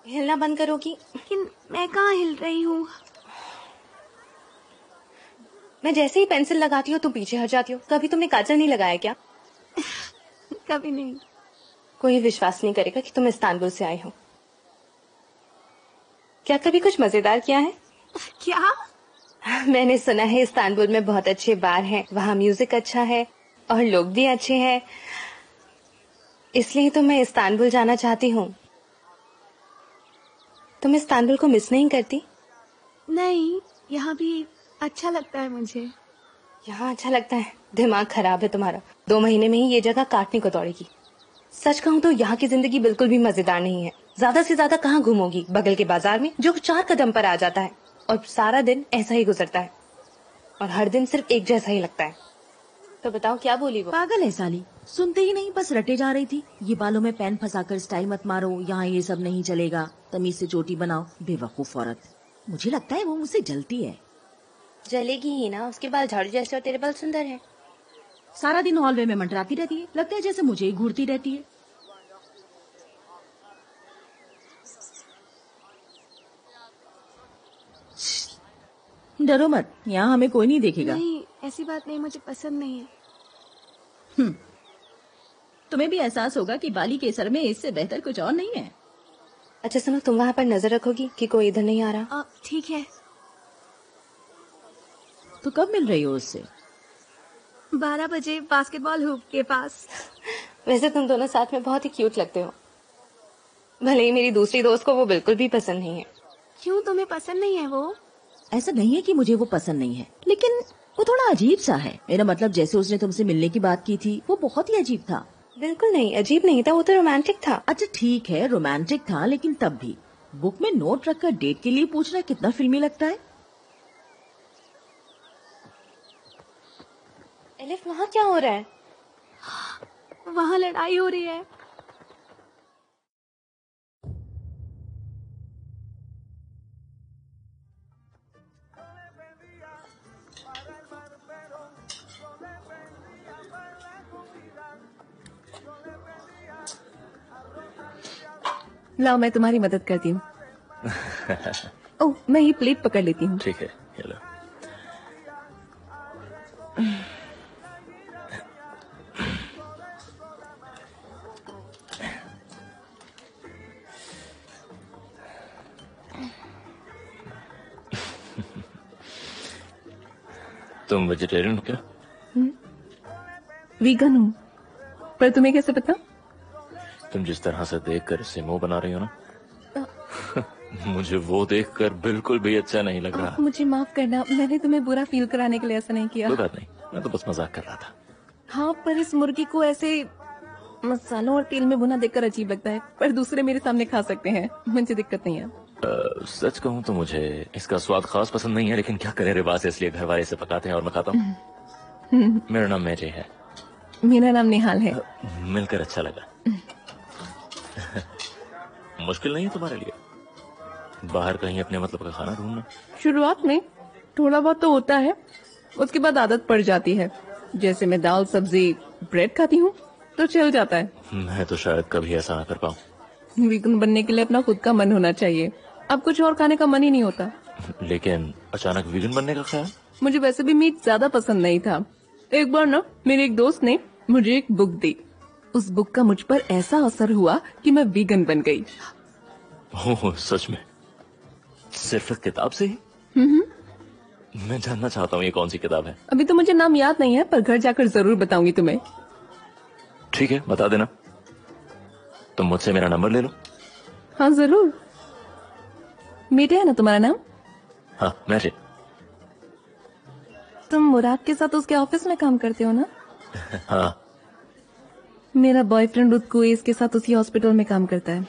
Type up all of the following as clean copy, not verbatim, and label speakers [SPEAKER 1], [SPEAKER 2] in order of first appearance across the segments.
[SPEAKER 1] हिलना बंद करोगी?
[SPEAKER 2] लेकिन मैं कहाँ हिल रही हूँ।
[SPEAKER 1] मैं जैसे ही पेंसिल लगाती हूँ तुम पीछे हट जाती हो। कभी तुमने काजल नहीं लगाया क्या?
[SPEAKER 2] कभी नहीं।
[SPEAKER 1] कोई विश्वास नहीं करेगा कि तुम इस्तांबुल से आई हो। क्या कभी कुछ मजेदार किया है?
[SPEAKER 2] क्या?
[SPEAKER 1] मैंने सुना है इस्तांबुल में बहुत अच्छे बार हैं, वहाँ म्यूजिक अच्छा है और लोग भी अच्छे हैं, इसलिए तो मैं इस्तांबुल जाना चाहती हूँ। तुम इस्तांबुल को मिस नहीं करती?
[SPEAKER 2] नहीं, यहाँ भी अच्छा लगता है मुझे।
[SPEAKER 1] यहाँ अच्छा लगता है? दिमाग खराब है तुम्हारा। 2 महीने में ही ये जगह काटने को दौड़ेगी। सच कहूँ तो यहाँ की जिंदगी बिल्कुल भी मजेदार नहीं है। ज्यादा से ज्यादा कहाँ घूमोगी? बगल के बाजार में जो 4 कदम पर आ जाता है, और सारा दिन ऐसा ही गुजरता है, और हर दिन सिर्फ एक जैसा ही लगता है। तो बताओ क्या बोली वो?
[SPEAKER 3] पागल है साली, सुनते ही नहीं, बस रटे जा रही थी। ये बालों में पेन फंसाकर स्टाइल मत मारो, यहाँ ये सब नहीं चलेगा, तमीज से चोटी बनाओ। बेवकूफ औरत। मुझे लगता है वो मुझसे जलती है।
[SPEAKER 1] जलेगी ही ना, उसके बाल झाड़ू जैसे और तेरे बाल सुंदर है।
[SPEAKER 3] सारा दिन हॉलवे में मंडराती रहती है, लगता है जैसे मुझे ही घूरती रहती है। डरो मत, यहाँ हमें कोई नहीं देखेगा।
[SPEAKER 2] नहीं, ऐसी बात नहीं, मुझे पसंद नहीं है।
[SPEAKER 3] तुम्हें भी एहसास होगा कि बाली केसर में इससे बेहतर कुछ और नहीं है।
[SPEAKER 1] अच्छा सुनो, तुम वहाँ पर नजर रखोगी कि कोई इधर नहीं आ रहा?
[SPEAKER 2] ठीक है।
[SPEAKER 3] तो कब मिल रही हो उससे?
[SPEAKER 2] 12 बजे बास्केटबॉल हुप के पास।
[SPEAKER 1] वैसे तुम दोनों साथ में बहुत ही क्यूट लगते हो। भले ही मेरी दूसरी दोस्त को वो बिल्कुल भी पसंद नहीं है।
[SPEAKER 2] क्यों, तुम्हें पसंद नहीं है वो?
[SPEAKER 3] ऐसा नहीं है कि मुझे वो पसंद नहीं है, लेकिन वो थोड़ा अजीब सा है। मेरा मतलब जैसे उसने तुमसे मिलने की बात की थी, वो बहुत ही अजीब था।
[SPEAKER 1] बिल्कुल नहीं, अजीब नहीं था, वो तो रोमांटिक था।
[SPEAKER 3] अच्छा ठीक है, रोमांटिक था, लेकिन तब भी बुक में नोट रखकर डेट के लिए पूछना कितना फिल्मी लगता है।
[SPEAKER 1] एलिफ, वहाँ क्या हो रहा है?
[SPEAKER 2] वहाँ लड़ाई हो रही है।
[SPEAKER 4] लाओ, मैं तुम्हारी मदद करती हूँ। ओह, मैं ये प्लेट पकड़ लेती हूँ।
[SPEAKER 5] ठीक है, ये लो। तुम वेजिटेरियन हो क्या?
[SPEAKER 4] वीगन हूँ, पर तुम्हें कैसे पता?
[SPEAKER 5] तुम जिस तरह से देखकर इससे मुंह बना रही हो ना, मुझे वो देखकर बिल्कुल भी अच्छा नहीं लग रहा।
[SPEAKER 4] मुझे माफ करना, मैंने तुम्हें बुरा फील कराने के लिए ऐसा नहीं किया।
[SPEAKER 5] कोई बात नहीं, मैं तो बस मजाक कर रहा था।
[SPEAKER 4] हाँ, पर इस मुर्गी को ऐसे मसालों और तेल में भुना देखकर अजीब लगता है, पर दूसरे मेरे सामने खा सकते हैं, मुझे दिक्कत नहीं है।
[SPEAKER 5] सच कहूँ तो मुझे इसका स्वाद खास पसंद नहीं है, लेकिन क्या करें, रिवाज है, इसलिए घर वाले इसे पकाते हैं और मैं खाता हूँ। मेरा नाम मेजे है।
[SPEAKER 4] मेरा नाम निहाल है।
[SPEAKER 5] मिलकर अच्छा लगा। मुश्किल नहीं है तुम्हारे लिए बाहर कहीं अपने मतलब का खाना ढूंढना?
[SPEAKER 4] शुरुआत में थोड़ा बहुत तो होता है, उसके बाद आदत पड़ जाती है। जैसे मैं दाल सब्जी ब्रेड खाती हूँ तो चल जाता है।
[SPEAKER 5] मैं तो शायद कभी ऐसा ना कर पाऊँ।
[SPEAKER 4] वीगन बनने के लिए अपना खुद का मन होना चाहिए, अब कुछ और खाने का मन ही नहीं होता।
[SPEAKER 5] लेकिन अचानक वीगन बनने का ख्याल?
[SPEAKER 4] मुझे वैसे भी मीट ज्यादा पसंद नहीं था। एक बार ना मेरे एक दोस्त ने मुझे एक बुक दी, उस बुक का मुझ पर ऐसा असर हुआ कि मैं वीगन बन गई।
[SPEAKER 5] ओह, सच में? सिर्फ एक किताब से ही? मैं जानना चाहता हूँ ये कौन सी किताब है।
[SPEAKER 4] अभी तो मुझे नाम याद नहीं है, पर घर जाकर जरूर बताऊंगी तुम्हें।
[SPEAKER 5] ठीक है, बता देना। तुम मुझसे मेरा नंबर ले लो।
[SPEAKER 4] हाँ जरूर। मीठे है ना तुम्हारा नाम?
[SPEAKER 5] हाँ, मेरे।
[SPEAKER 4] तुम मुराद के साथ उसके ऑफिस में काम करते हो ना?
[SPEAKER 5] हाँ।
[SPEAKER 4] मेरा बॉयफ्रेंड रुदकुएस के साथ उसी हॉस्पिटल में काम करता है।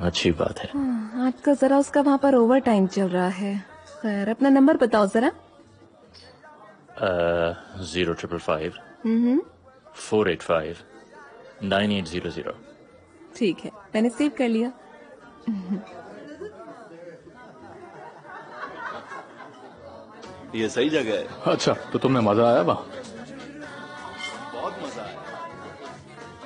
[SPEAKER 5] अच्छी बात है।
[SPEAKER 4] आजकल जरा उसका वहाँ पर ओवर टाइम चल रहा है। खैर, अपना नंबर बताओ जरा।
[SPEAKER 5] 0555 485 9800।
[SPEAKER 4] ठीक है, मैंने सेव कर लिया।
[SPEAKER 6] ये सही जगह है।
[SPEAKER 7] अच्छा, तो तुम्हें मजा आया वहाँ?
[SPEAKER 6] बहुत मजा आया।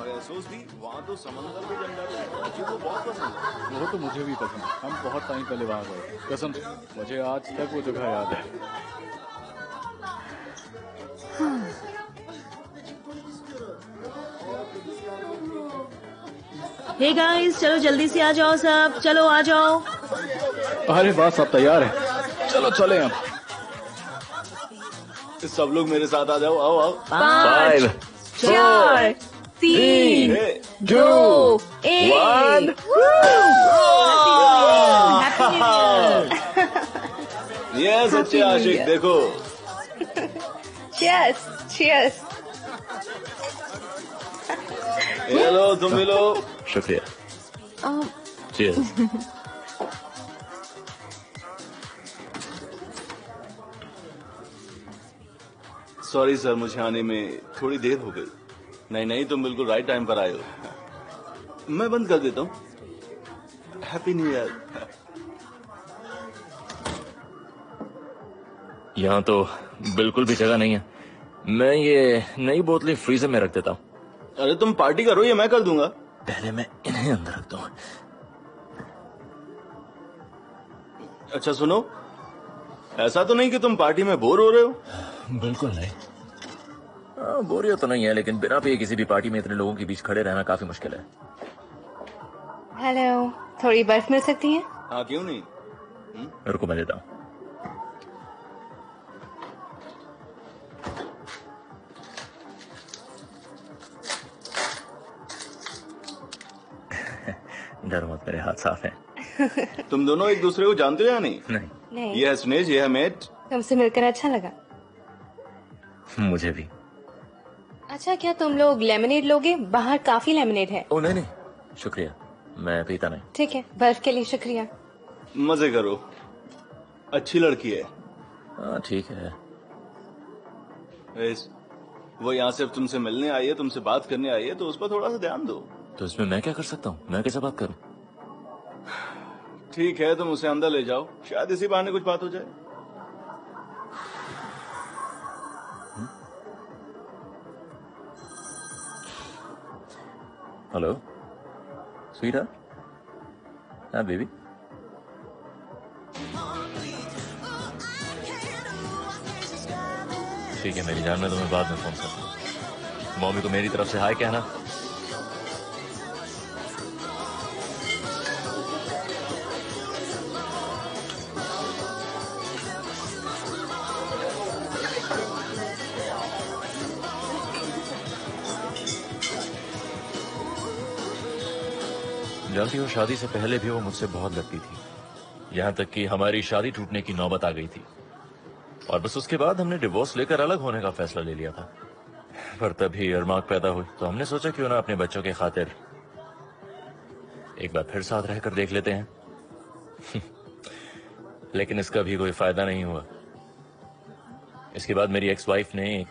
[SPEAKER 6] और एसोस भी वहाँ तो समंदर में झंडा है, मुझे वो बहुत पसंद है।
[SPEAKER 7] वो तो मुझे भी पसंद है। हम बहुत टाइम पहले वहाँ गए, कसम से मुझे आज तक वो जगह याद है।
[SPEAKER 3] हे गाइस, चलो जल्दी से आ जाओ सब, चलो आ जाओ।
[SPEAKER 7] अरे वाह, सब तैयार है, चलो चले हम।
[SPEAKER 6] सब लोग मेरे साथ आ जाओ, आओ आओ।
[SPEAKER 5] 5,
[SPEAKER 4] 4, 3, 2, 1।
[SPEAKER 6] ये सच्चे आशिक, देखो।
[SPEAKER 1] Cheers, cheers.
[SPEAKER 6] ये लो, तुम भी लो।
[SPEAKER 5] शुक्रिया। Cheers।
[SPEAKER 6] सॉरी सर, मुझे आने में थोड़ी देर हो गई। नहीं नहीं, तुम बिल्कुल राइट टाइम पर आए हो। मैं बंद कर देता हूँ। Happy new year.
[SPEAKER 5] यहाँ तो बिल्कुल भी जगह नहीं है। मैं ये नई बोतलें फ्रीजर में रख देता हूँ।
[SPEAKER 6] अरे तुम पार्टी करो, ये मैं कर दूंगा।
[SPEAKER 5] पहले मैं इन्हें अंदर रखता हूँ।
[SPEAKER 6] अच्छा सुनो, ऐसा तो नहीं कि तुम पार्टी में बोर हो रहे हो?
[SPEAKER 5] बिल्कुल नहीं। बोरियत तो नहीं है, लेकिन बिना पिए किसी भी पार्टी में इतने लोगों के बीच खड़े रहना काफी मुश्किल है।
[SPEAKER 1] हेलो, थोड़ी बर्फ मिल सकती है?
[SPEAKER 6] हाँ, क्यों नहीं।
[SPEAKER 5] रुको, मैं देता हूँ। डरो मत, मेरे हाथ साफ हैं।
[SPEAKER 6] तुम दोनों एक दूसरे को जानते हो या नहीं?
[SPEAKER 5] नहीं।
[SPEAKER 1] नहीं।
[SPEAKER 6] ये है स्नेज, ये है मेट।
[SPEAKER 1] तुमसे मिलकर अच्छा लगा।
[SPEAKER 5] मुझे भी।
[SPEAKER 1] अच्छा, क्या तुम लोग लेमनेड लोगे? बाहर काफी लेमनेड है।
[SPEAKER 5] ओ नहीं नहीं, शुक्रिया, मैं पीता नहीं।
[SPEAKER 1] ठीक है, बर्फ के लिए शुक्रिया।
[SPEAKER 6] मजे करो, अच्छी लड़की है।
[SPEAKER 5] हाँ ठीक है।
[SPEAKER 6] वो यहाँ सिर्फ तुमसे मिलने आई है, तुमसे बात करने आई है, तो उस पर थोड़ा सा ध्यान दो।
[SPEAKER 5] तो इसमें मैं क्या कर सकता हूँ? मैं कैसे बात करूँ?
[SPEAKER 6] ठीक है, तुम उसे अंदर ले जाओ, शायद इसी बहाने कुछ बात हो जाए।
[SPEAKER 5] हेलो स्वीटा। हाँ बेबी। ठीक है मेरी जान, मैं तुम्हें बाद में फोन करता हूँ। मम्मी को मेरी तरफ से हाय कहना। जानती हो, शादी से पहले भी वो मुझसे बहुत लड़ती थी। यहाँ तक कि हमारी शादी टूटने की नौबत आ गई थी, और बस उसके बाद हमने डिवोर्स लेकर अलग होने का फैसला ले लिया था। पर तभी अरमाक पैदा हुई, तो हमने सोचा क्यों ना अपने बच्चों के खातिर एक बार फिर साथ रहकर देख लेते हैं। लेकिन इसका भी कोई फायदा नहीं हुआ। इसके बाद मेरी एक्स वाइफ ने एक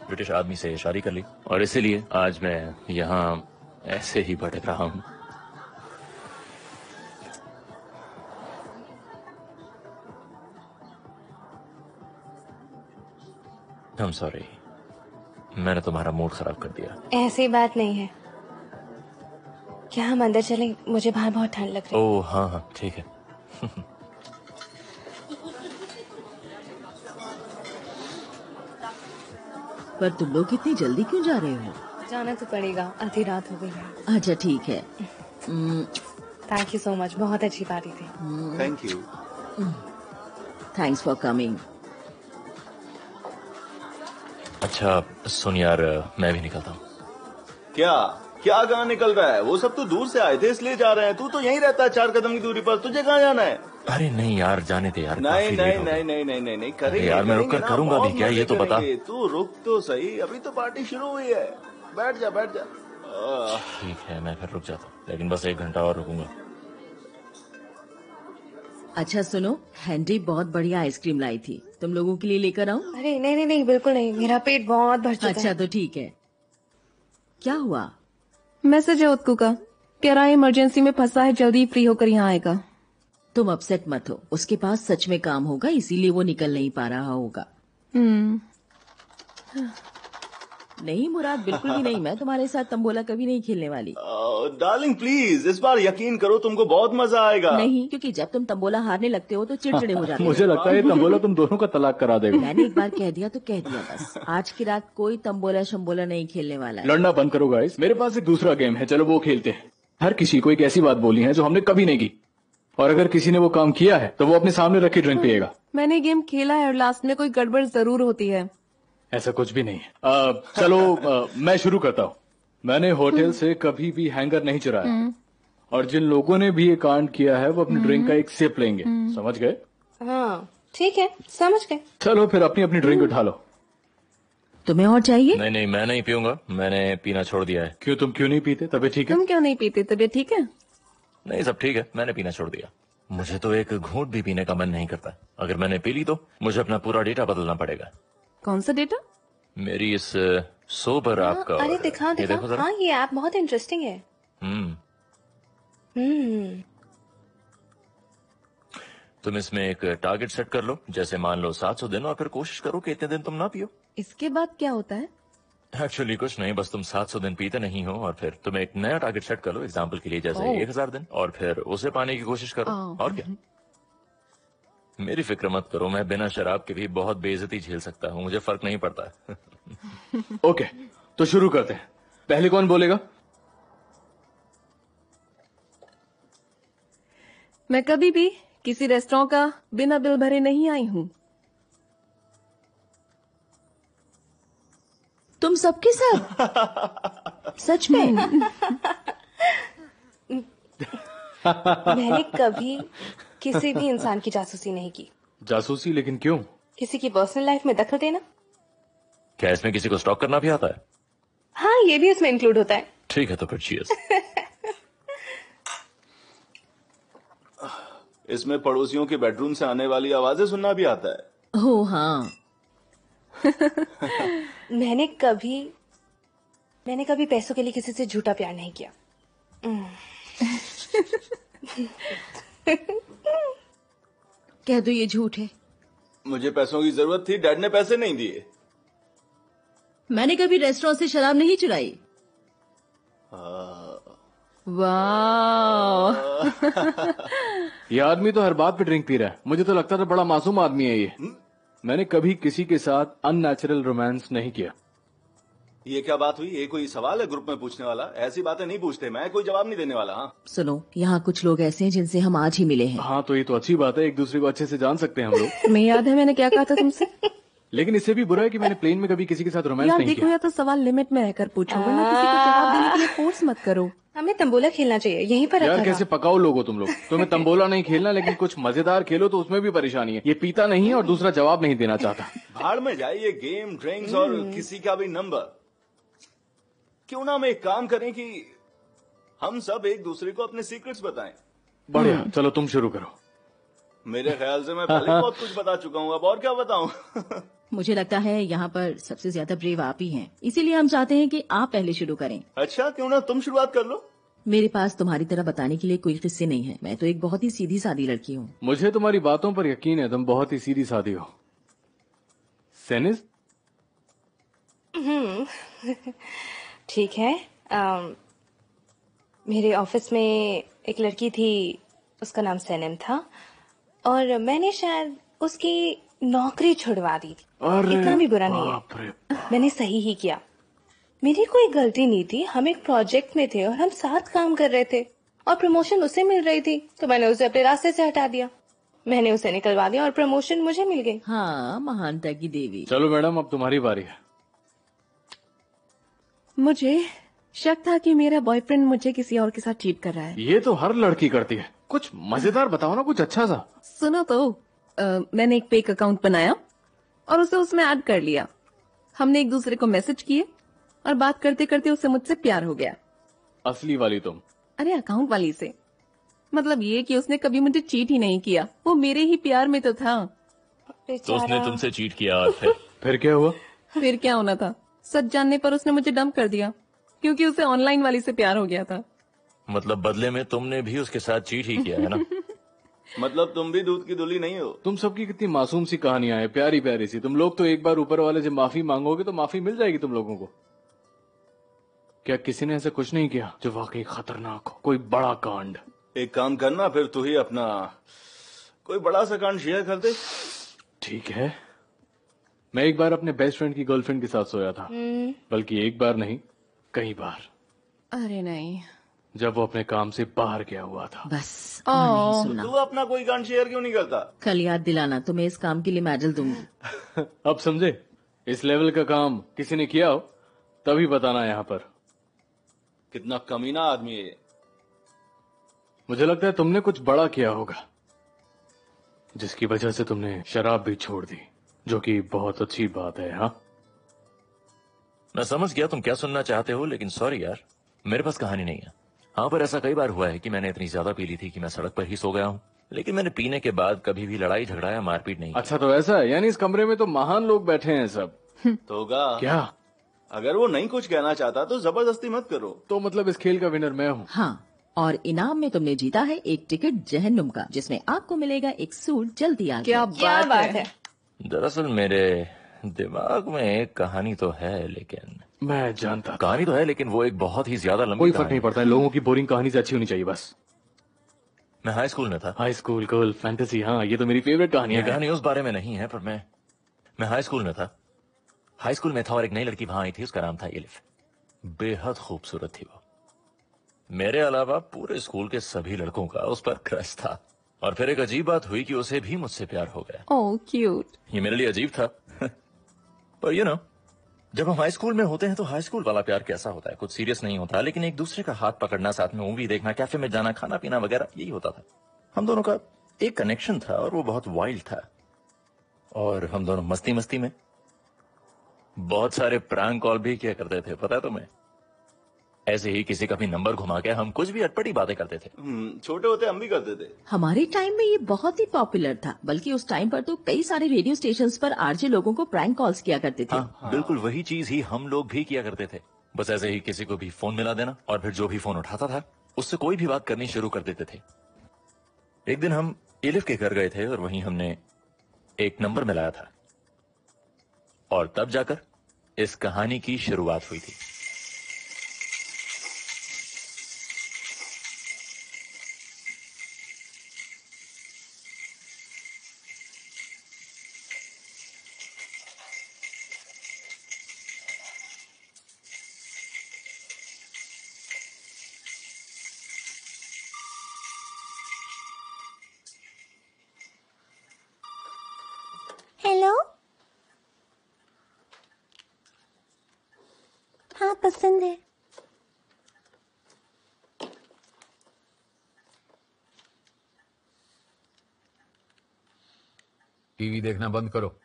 [SPEAKER 5] ब्रिटिश आदमी से शादी कर ली, और इसीलिए आज मैं यहाँ ऐसे ही भटक रहा हूँ। I'm sorry, मैंने तुम्हारा मूड खराब कर दिया।
[SPEAKER 1] ऐसी बात नहीं है। क्या हम अंदर चलें? मुझे बाहर बहुत ठंड लग रही है।
[SPEAKER 5] ओह हाँ हाँ ठीक है।
[SPEAKER 3] पर तुम लोग इतनी जल्दी क्यों जा रहे हो?
[SPEAKER 1] जाना तो पड़ेगा, आधी रात हो गई है।
[SPEAKER 3] अच्छा ठीक है।
[SPEAKER 1] थैंक यू सो मच, बहुत अच्छी पार्टी थी।
[SPEAKER 6] Thank you.
[SPEAKER 3] Thanks for coming.
[SPEAKER 5] अच्छा सुन यार, मैं भी निकलता हूँ।
[SPEAKER 6] क्या क्या कहाँ निकल रहा है? वो सब तो दूर से आए थे इसलिए जा रहे हैं। तू तो यहीं रहता है 4 कदम की दूरी पर, तुझे कहाँ जाना है?
[SPEAKER 5] अरे नहीं यार, जाने दे यार।
[SPEAKER 6] नहीं
[SPEAKER 5] काफी
[SPEAKER 6] नहीं
[SPEAKER 5] लेट हो गया।
[SPEAKER 6] नहीं नहीं नहीं नहीं नहीं करेंगे
[SPEAKER 5] यार, मैं रुक कर
[SPEAKER 6] करेंगे ना,
[SPEAKER 5] करूंगा भी
[SPEAKER 6] बहुत
[SPEAKER 5] क्या, ये
[SPEAKER 6] मजे
[SPEAKER 5] तो बता।
[SPEAKER 6] करेंगे। तू रुक तो सही, अभी तो पार्टी शुरू हुई है। बैठ जा बैठ जा।
[SPEAKER 5] ठीक है, मैं फिर रुक जाता हूँ, लेकिन बस 1 घंटा और रुकूंगा।
[SPEAKER 3] अच्छा सुनो, हैंडी बहुत बढ़िया आइसक्रीम लाई थी, तुम लोगों के लिए लेकर आऊं?
[SPEAKER 1] अरे नहीं नहीं नहीं, बिल्कुल नहीं, मेरा पेट बहुत भर चुका
[SPEAKER 3] अच्छा
[SPEAKER 1] है।
[SPEAKER 3] तो ठीक है। क्या हुआ?
[SPEAKER 4] मैसेज है उत्कू का, कह रहा है इमरजेंसी में फंसा है, जल्दी फ्री होकर यहाँ आएगा।
[SPEAKER 3] तुम अपसेट मत हो, उसके पास सच में काम होगा, इसीलिए वो निकल नहीं पा रहा होगा। नहीं मुराद, बिल्कुल भी नहीं। मैं तुम्हारे साथ तंबोला कभी नहीं खेलने वाली।
[SPEAKER 6] डार्लिंग प्लीज, इस बार यकीन करो, तुमको बहुत मजा आएगा।
[SPEAKER 3] नहीं, क्योंकि जब तुम तंबोला हारने लगते हो तो चिड़चिड़े हो जाते हो।
[SPEAKER 7] मुझे लगता है तंबोला तुम दोनों का तलाक करा देगा।
[SPEAKER 3] मैंने एक बार कह दिया तो कह दिया बस। आज की रात कोई तंबोला शंबोला नहीं खेलने वाला है।
[SPEAKER 7] लड़ना बंद करो गाइस, मेरे पास एक दूसरा गेम है, चलो वो खेलते हैं। हर किसी को एक ऐसी बात बोली है जो हमने कभी नहीं की, और अगर किसी ने वो काम किया है तो वो अपने सामने रखी ड्रिंक पिएगा।
[SPEAKER 4] मैंने गेम खेला है और लास्ट में कोई गड़बड़ जरूर होती है।
[SPEAKER 7] ऐसा कुछ भी नहीं है। चलो मैं शुरू करता हूँ। मैंने होटल से कभी भी हैंगर नहीं चुराया, और जिन लोगों ने भी ये कांड किया है वो अपनी ड्रिंक का एक सिप लेंगे। समझ गए?
[SPEAKER 1] हाँ ठीक है, समझ गए।
[SPEAKER 7] चलो फिर अपनी अपनी ड्रिंक उठा लो।
[SPEAKER 3] तुम्हें और चाहिए?
[SPEAKER 5] नहीं नहीं, मैं नहीं पीऊंगा, मैंने पीना छोड़ दिया है।
[SPEAKER 7] क्यों, तुम क्यों नहीं पीते? तबीयत ठीक है?
[SPEAKER 4] तुम क्यों नहीं पीते? तबीयत ठीक है?
[SPEAKER 5] नहीं, सब ठीक है, मैंने पीना छोड़ दिया। मुझे तो एक घूंट भी पीने का मन नहीं करता। अगर मैंने पी ली तो मुझे अपना पूरा डेटा बदलना पड़ेगा।
[SPEAKER 4] कौन सा डेटा?
[SPEAKER 5] मेरी इस सोबर ऐप का।
[SPEAKER 1] अरे दिखाओ
[SPEAKER 5] ये
[SPEAKER 1] दिखाओ।
[SPEAKER 5] देखो जरा।
[SPEAKER 1] हाँ ये ऐप बहुत इंटरेस्टिंग है।
[SPEAKER 5] हम्म, तुम इसमें एक टारगेट सेट कर लो, जैसे मान लो 700 दिन, और फिर कोशिश करो कि इतने दिन तुम ना पियो।
[SPEAKER 4] इसके बाद क्या होता है?
[SPEAKER 5] एक्चुअली कुछ नहीं, बस तुम 700 दिन पीते नहीं हो, और फिर तुम एक नया टारगेट सेट कर लो, एग्जाम्पल के लिए जैसे 1000 दिन, और फिर उसे पाने की कोशिश करो। और क्या, मेरी फिक्र मत करो, मैं बिना शराब के भी बहुत बेइज्जती झेल सकता हूँ, मुझे फर्क नहीं पड़ता।
[SPEAKER 7] ओके, तो शुरू करते हैं। पहले कौन बोलेगा?
[SPEAKER 4] मैं कभी भी किसी रेस्टोरेंट का बिना बिल भरे नहीं आई हूँ।
[SPEAKER 3] तुम सबके सब? सच में?
[SPEAKER 1] मैंने कभी किसी भी इंसान की जासूसी नहीं की।
[SPEAKER 7] जासूसी? लेकिन क्यों?
[SPEAKER 1] किसी की पर्सनल लाइफ में दखल देना।
[SPEAKER 5] क्या इसमें किसी को स्टॉक करना भी आता है?
[SPEAKER 1] हाँ ये भी इसमें इंक्लूड होता है।
[SPEAKER 5] ठीक है, तो फिर चीयर्स।
[SPEAKER 6] इसमें पड़ोसियों के बेडरूम से आने वाली आवाजें सुनना भी आता है।
[SPEAKER 3] हो हाँ।
[SPEAKER 1] मैंने कभी पैसों के लिए किसी से झूठा प्यार नहीं किया।
[SPEAKER 3] कह दो ये झूठ है।
[SPEAKER 6] मुझे पैसों की जरूरत थी, डैड ने पैसे नहीं दिए।
[SPEAKER 3] मैंने कभी रेस्टोरेंट से शराब नहीं चुराई।
[SPEAKER 4] वाह।
[SPEAKER 7] ये आदमी तो हर बात पे ड्रिंक पी रहा है। मुझे तो लगता था बड़ा मासूम आदमी है ये। मैंने कभी किसी के साथ अननेचुरल रोमांस नहीं किया।
[SPEAKER 6] ये क्या बात हुई? ये कोई सवाल है ग्रुप में पूछने वाला? ऐसी बातें नहीं पूछते, मैं कोई जवाब नहीं देने वाला। हाँ
[SPEAKER 3] सुनो, यहाँ कुछ लोग ऐसे हैं जिनसे हम आज ही मिले हैं।
[SPEAKER 7] हाँ तो ये तो अच्छी बात है, एक दूसरे को अच्छे से जान सकते हैं हम लोग।
[SPEAKER 4] तुम्हें याद है मैंने क्या कहा था तुमसे?
[SPEAKER 7] लेकिन इससे भी बुरा है कि मैंने प्लेन में कभी किसी के साथ रोमांस
[SPEAKER 4] यार
[SPEAKER 7] नहीं
[SPEAKER 4] देखो,
[SPEAKER 7] किया।
[SPEAKER 4] या तो सवाल लिमिट में रहकर पूछो, वरना किसी को जवाब देने के लिए फोर्स मत करो।
[SPEAKER 1] हमें तंबोला खेलना चाहिए, यहीं पर
[SPEAKER 7] यार
[SPEAKER 1] रखा
[SPEAKER 7] कैसे
[SPEAKER 1] था।
[SPEAKER 7] पकाओ लोग हो तुम लोग। तुम्हें तंबोला नहीं खेलना, लेकिन कुछ मजेदार खेलो तो उसमें भी परेशानी है। ये पीता नहीं है और दूसरा जवाब नहीं देना चाहता।
[SPEAKER 6] भाड़ में जाए ये गेम, ड्रिंक्स और किसी का भी नंबर। क्यों ना हम एक काम करें कि हम सब एक दूसरे को अपने सीक्रेट्स बताएं।
[SPEAKER 7] बढ़िया, चलो तुम शुरू करो।
[SPEAKER 6] मेरे ख्याल से मैं पहले बहुत कुछ बता चुका हूँ, अब और क्या बताऊं।
[SPEAKER 3] मुझे लगता है यहाँ पर सबसे ज्यादा ब्रेव आप ही हैं, इसीलिए हम चाहते हैं कि आप पहले शुरू करें।
[SPEAKER 6] अच्छा, क्यों ना तुम शुरुआत कर लो।
[SPEAKER 3] मेरे पास तुम्हारी तरह बताने के लिए कोई किस्से नहीं है। मैं तो एक बहुत ही सीधी सादी लड़की हूँ।
[SPEAKER 7] मुझे तुम्हारी बातों पर यकीन है, तुम बहुत ही सीधी सादी हो। सेनिस?
[SPEAKER 1] ठीक है। मेरे ऑफिस में एक लड़की थी, उसका नाम सैनम था, और मैंने शायद उसकी नौकरी छुड़वा दी थी। इतना भी बुरा नहीं है, मैंने सही ही किया। मेरी कोई गलती नहीं थी, हम एक प्रोजेक्ट में थे और हम साथ काम कर रहे थे, और प्रमोशन उसे मिल रही थी, तो मैंने उसे अपने रास्ते से हटा दिया। मैंने उसे निकलवा दिया और प्रमोशन मुझे मिल गई।
[SPEAKER 3] हाँ, महानता की देवी।
[SPEAKER 7] चलो मैडम, अब तुम्हारी बारी है।
[SPEAKER 4] मुझे शक था कि मेरा बॉयफ्रेंड मुझे किसी और के साथ चीट कर रहा है।
[SPEAKER 7] ये तो हर लड़की करती है। कुछ मजेदार बताओ ना, कुछ अच्छा सा।
[SPEAKER 4] सुनो तो, मैंने एक फेक अकाउंट बनाया और उसे उसमें ऐड कर लिया। हमने एक दूसरे को मैसेज किए और बात करते करते उसे मुझसे प्यार हो गया।
[SPEAKER 7] असली वाली तुम?
[SPEAKER 4] अरे अकाउंट वाली से। मतलब ये कि उसने कभी मुझे चीट ही नहीं किया, वो मेरे ही प्यार में तो था।
[SPEAKER 5] तो उसने तुमसे चीट किया और
[SPEAKER 7] फिर क्या हुआ?
[SPEAKER 4] फिर क्या होना था, सच जानने पर उसने मुझे डंप कर दिया, क्योंकि उसे ऑनलाइन वाली से प्यार हो गया था।
[SPEAKER 5] मतलब बदले में तुमने भी उसके साथ चीट ही किया है ना?
[SPEAKER 6] मतलब तुम भी दूध की दुली नहीं हो।
[SPEAKER 7] तुम सबकी कितनी मासूम सी कहानियां हैं, प्यारी प्यारी सी। तुम लोग तो एक बार ऊपर वाले से माफी मांगोगे तो माफी मिल जाएगी तुम लोगों को। क्या किसी ने ऐसा कुछ नहीं किया जो वाकई खतरनाक हो, कोई बड़ा कांड?
[SPEAKER 6] एक काम करना, फिर तू ही अपना कोई बड़ा सा कांड शेयर कर दे।
[SPEAKER 7] ठीक है। मैं एक बार अपने बेस्ट फ्रेंड की गर्लफ्रेंड के साथ सोया था, बल्कि एक बार नहीं, कई बार।
[SPEAKER 4] अरे नहीं।
[SPEAKER 7] जब वो अपने काम से बाहर गया हुआ था।
[SPEAKER 3] बस और नहीं सुनना।
[SPEAKER 6] तू अपना कोई कांड शेयर क्यों नहीं करता?
[SPEAKER 3] कल याद दिलाना, तुम्हें इस काम के लिए मेडल दूंगी।
[SPEAKER 7] अब समझे? इस लेवल का काम किसी ने किया हो तभी बताना यहाँ पर।
[SPEAKER 6] कितना कमीना आदमी है ये।
[SPEAKER 7] मुझे लगता है तुमने कुछ बड़ा किया होगा, जिसकी वजह से तुमने शराब भी छोड़ दी, जो कि बहुत अच्छी बात है। हाँ,
[SPEAKER 5] मैं समझ गया तुम क्या सुनना चाहते हो, लेकिन सॉरी यार, मेरे पास कहानी नहीं है। हाँ, पर ऐसा कई बार हुआ है कि मैंने इतनी ज्यादा पी ली थी कि मैं सड़क पर ही सो गया हूँ, लेकिन मैंने पीने के बाद कभी भी लड़ाई झगड़ा या मारपीट नहीं की।
[SPEAKER 7] अच्छा तो ऐसा है, यानी इस कमरे में तो महान लोग बैठे हैं सब।
[SPEAKER 6] तो होगा
[SPEAKER 7] क्या?
[SPEAKER 6] अगर वो नहीं कुछ कहना चाहता तो जबरदस्ती मत करो।
[SPEAKER 7] तो मतलब इस खेल का विनर मैं हूँ।
[SPEAKER 3] हाँ, और इनाम में तुमने जीता है एक टिकट जहन्नुम का, जिसमें आपको मिलेगा एक सूट जल्दी आ
[SPEAKER 4] क्या
[SPEAKER 3] गया।
[SPEAKER 4] बात है।
[SPEAKER 5] दरअसल मेरे दिमाग में एक कहानी तो है, लेकिन
[SPEAKER 7] मैं जानता था।
[SPEAKER 5] कहानी तो है, लेकिन वो एक बहुत ही ज्यादा लंबी
[SPEAKER 7] कोई फर्क
[SPEAKER 5] कहानी
[SPEAKER 7] नहीं पड़ता है, लोगों की बोरिंग कहानी से अच्छी होनी चाहिए बस।
[SPEAKER 5] मैं हाई स्कूल में था।
[SPEAKER 7] हाई स्कूल गर्ल फैंटेसी, हाँ ये तो मेरी फेवरेट कहानी
[SPEAKER 5] ये
[SPEAKER 7] है।
[SPEAKER 5] कहानी उस बारे में नहीं है, पर मैं हाई स्कूल में था। हाई स्कूल में था और एक नई लड़की वहां आई थी, उसका नाम था एलिफ। बेहद खूबसूरत थी वो। मेरे अलावा पूरे स्कूल के सभी लड़कों का उस पर क्रश था। और फिर एक अजीब बात हुई कि उसे भी मुझसे प्यार हो गया।
[SPEAKER 4] ओह क्यूट।
[SPEAKER 5] ये मेरे लिए अजीब था पर यू नो, जब हम हाई स्कूल में होते हैं तो हाई स्कूल वाला प्यार कैसा होता है, कुछ सीरियस नहीं होता, लेकिन एक दूसरे का हाथ पकड़ना, साथ में मूवी देखना, कैफे में जाना, खाना पीना वगैरह, यही होता था। हम दोनों का एक कनेक्शन था और वो बहुत वाइल्ड था। और हम दोनों मस्ती मस्ती में बहुत सारे प्रैंक कॉल भी किया करते थे, पता है तुम्हें? ऐसे ही किसी का भी नंबर घुमा के हम कुछ भी अटपटी बातें करते थे।
[SPEAKER 6] छोटे होते हम भी करते थे।
[SPEAKER 3] हमारे टाइम में ये बहुत ही पॉपुलर था, बल्कि उस टाइम पर तो कई सारे रेडियो स्टेशंस पर आरजे लोगों को प्रैंक कॉल्स किया करते थे।
[SPEAKER 5] हाँ, बिल्कुल वही चीज ही हम लोग भी किया करते थे। बस ऐसे ही किसी को भी फोन मिला देना और फिर जो भी फोन उठाता था उससे कोई भी बात करनी शुरू कर देते थे। एक दिन हम एलिफ के घर गए थे और वहीं हमने एक नंबर मिलाया था और तब जाकर इस कहानी की शुरुआत हुई थी।
[SPEAKER 2] हेलो। हाँ, पसंद है।
[SPEAKER 8] टीवी देखना बंद करो।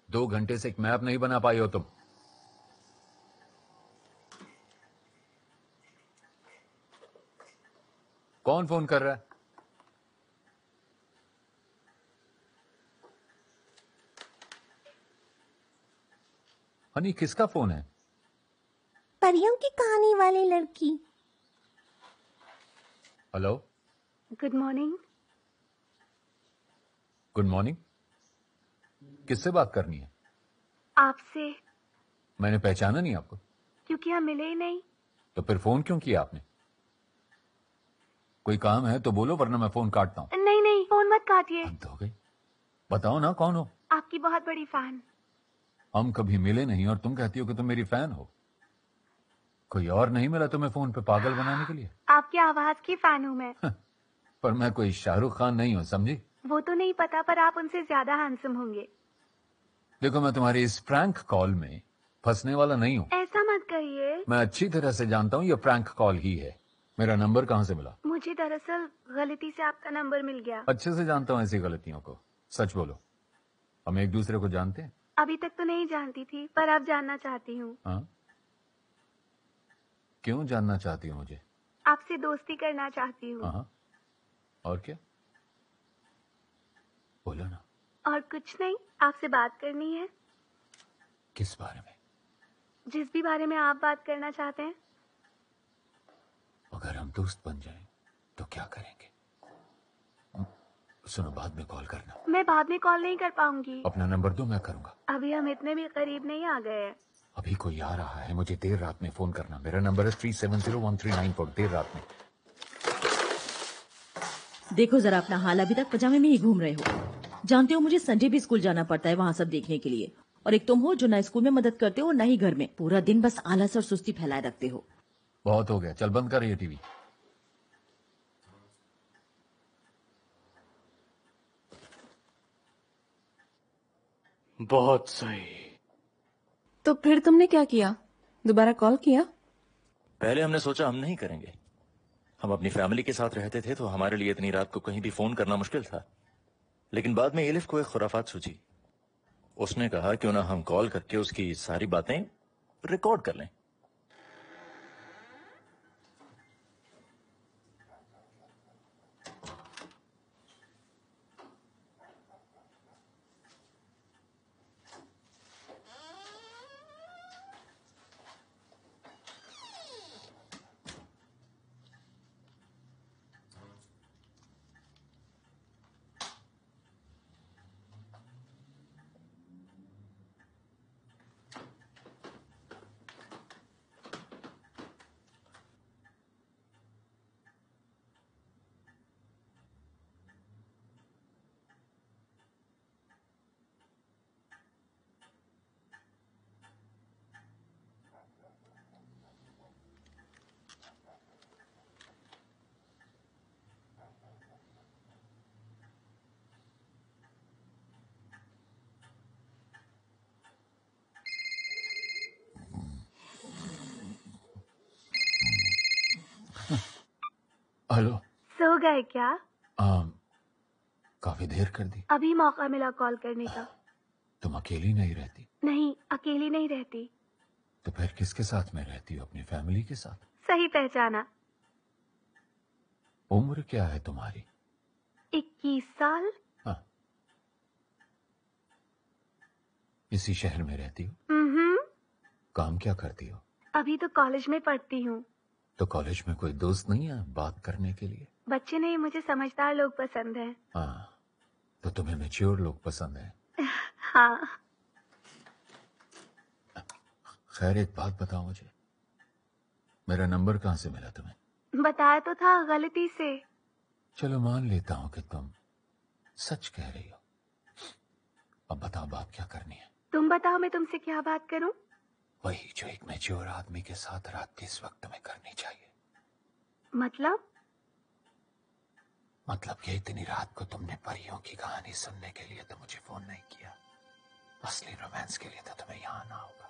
[SPEAKER 8] 2 घंटे से एक मैप नहीं बना पाई हो तुम। कौन फोन कर रहा है? हनी, किसका फोन है?
[SPEAKER 2] परियों की कहानी वाली लड़की।
[SPEAKER 8] Hello,
[SPEAKER 2] good morning.
[SPEAKER 8] Good morning. किससे बात करनी है?
[SPEAKER 2] आपसे।
[SPEAKER 8] मैंने पहचाना नहीं आपको।
[SPEAKER 2] क्योंकि हम मिले ही नहीं।
[SPEAKER 8] तो फिर फोन क्यों किया आपने? कोई काम है तो बोलो, वरना मैं फोन काटता हूँ।
[SPEAKER 2] नहीं नहीं, फोन मत काटिए।
[SPEAKER 8] हद हो गई। बताओ ना, कौन हो?
[SPEAKER 2] आपकी बहुत बड़ी फैन।
[SPEAKER 8] हम कभी मिले नहीं और तुम कहती हो कि तुम मेरी फैन हो। कोई और नहीं मिला तुम्हें फोन पे पागल बनाने के लिए?
[SPEAKER 2] आपकी आवाज की फैन हूँ मैं।
[SPEAKER 8] पर मैं कोई शाहरुख खान नहीं हूँ, समझी?
[SPEAKER 2] वो तो नहीं पता, पर आप उनसे ज्यादा हैंडसम होंगे।
[SPEAKER 8] देखो, मैं तुम्हारी इस प्रैंक कॉल में फंसने वाला नहीं हूँ।
[SPEAKER 2] ऐसा मत कहिए।
[SPEAKER 8] मैं अच्छी तरह से जानता हूँ ये प्रैंक कॉल ही है। मेरा नंबर कहाँ से मिला?
[SPEAKER 2] मुझे दरअसल गलती से आपका नंबर मिल गया।
[SPEAKER 8] अच्छे से जानता हूँ ऐसी गलतियों को। सच बोलो, हम एक दूसरे को जानते हैं?
[SPEAKER 2] अभी तक तो नहीं जानती थी, पर अब जानना चाहती हूँ।
[SPEAKER 8] हाँ? क्यों जानना चाहती हूँ मुझे?
[SPEAKER 2] आपसे दोस्ती करना चाहती हूँ।
[SPEAKER 8] हाँ, और क्या? बोलो ना।
[SPEAKER 2] और कुछ नहीं, आपसे बात करनी है।
[SPEAKER 8] किस बारे में?
[SPEAKER 2] जिस भी बारे में आप बात करना चाहते हैं।
[SPEAKER 8] अगर हम दोस्त बन जाएं तो क्या करेंगे? सुनो, बाद में कॉल करना।
[SPEAKER 2] मैं बाद में कॉल नहीं कर पाऊंगी।
[SPEAKER 8] अपना नंबर दो, मैं करूंगा।
[SPEAKER 2] अभी हम इतने भी करीब नहीं आ गए हैं।
[SPEAKER 8] अभी कोई आ रहा है, मुझे देर रात में फोन करना। मेरा नंबर है 370139 देर रात में।
[SPEAKER 3] देखो जरा अपना हाल, अभी तक पजामे में ही घूम रहे हो। जानते हो मुझे संडे भी स्कूल जाना पड़ता है वहाँ सब देखने के लिए, और एक तुम हो जो ना स्कूल में मदद करते हो ना ही घर में, पूरा दिन बस आलस और सुस्ती फैलाए रखते हो।
[SPEAKER 8] बहुत हो गया, चल बंद कर ये टीवी।
[SPEAKER 7] बहुत सही।
[SPEAKER 4] तो फिर तुमने क्या किया, दोबारा कॉल किया?
[SPEAKER 5] पहले हमने सोचा हम नहीं करेंगे। हम अपनी फैमिली के साथ रहते थे तो हमारे लिए इतनी रात को कहीं भी फोन करना मुश्किल था। लेकिन बाद में एलिफ को एक खुराफात सूझी। उसने कहा क्यों ना हम कॉल करके उसकी सारी बातें रिकॉर्ड कर लें।
[SPEAKER 8] हेलो।
[SPEAKER 2] सो गए क्या?
[SPEAKER 8] काफी देर कर दी।
[SPEAKER 2] अभी मौका मिला कॉल करने का।
[SPEAKER 8] तुम अकेली नहीं रहती?
[SPEAKER 2] नहीं, अकेली नहीं रहती।
[SPEAKER 8] तो फिर किसके साथ में रहती हो? अपनी फैमिली के साथ?
[SPEAKER 2] सही पहचाना।
[SPEAKER 8] उम्र क्या है तुम्हारी?
[SPEAKER 2] 21 साल।
[SPEAKER 8] हाँ। इसी शहर में रहती हो? काम क्या करती हो?
[SPEAKER 2] अभी तो कॉलेज में पढ़ती हूँ।
[SPEAKER 8] तो कॉलेज में कोई दोस्त नहीं है बात करने के लिए?
[SPEAKER 2] बच्चे नहीं, मुझे समझदार लोग पसंद हैं।
[SPEAKER 8] हाँ, तो तुम्हें मैच्योर लोग पसंद है।
[SPEAKER 2] हाँ।
[SPEAKER 8] खैर एक बात बताओ मुझे, मेरा नंबर कहाँ से मिला तुम्हें?
[SPEAKER 2] बताया तो था, गलती से।
[SPEAKER 8] चलो मान लेता हूँ कि तुम सच कह रही हो। अब बताओ बात क्या करनी है?
[SPEAKER 2] तुम बताओ मैं तुमसे क्या बात करूं?
[SPEAKER 8] वही जो एक मैच्योर आदमी के साथ रात के इस वक्त में करनी चाहिए। मतलब कि इतनी रात को तुमने परियों की कहानी सुनने के लिए तो मुझे फोन नहीं किया। असली रोमांस के लिए तो तुम्हें यहाँ आना होगा।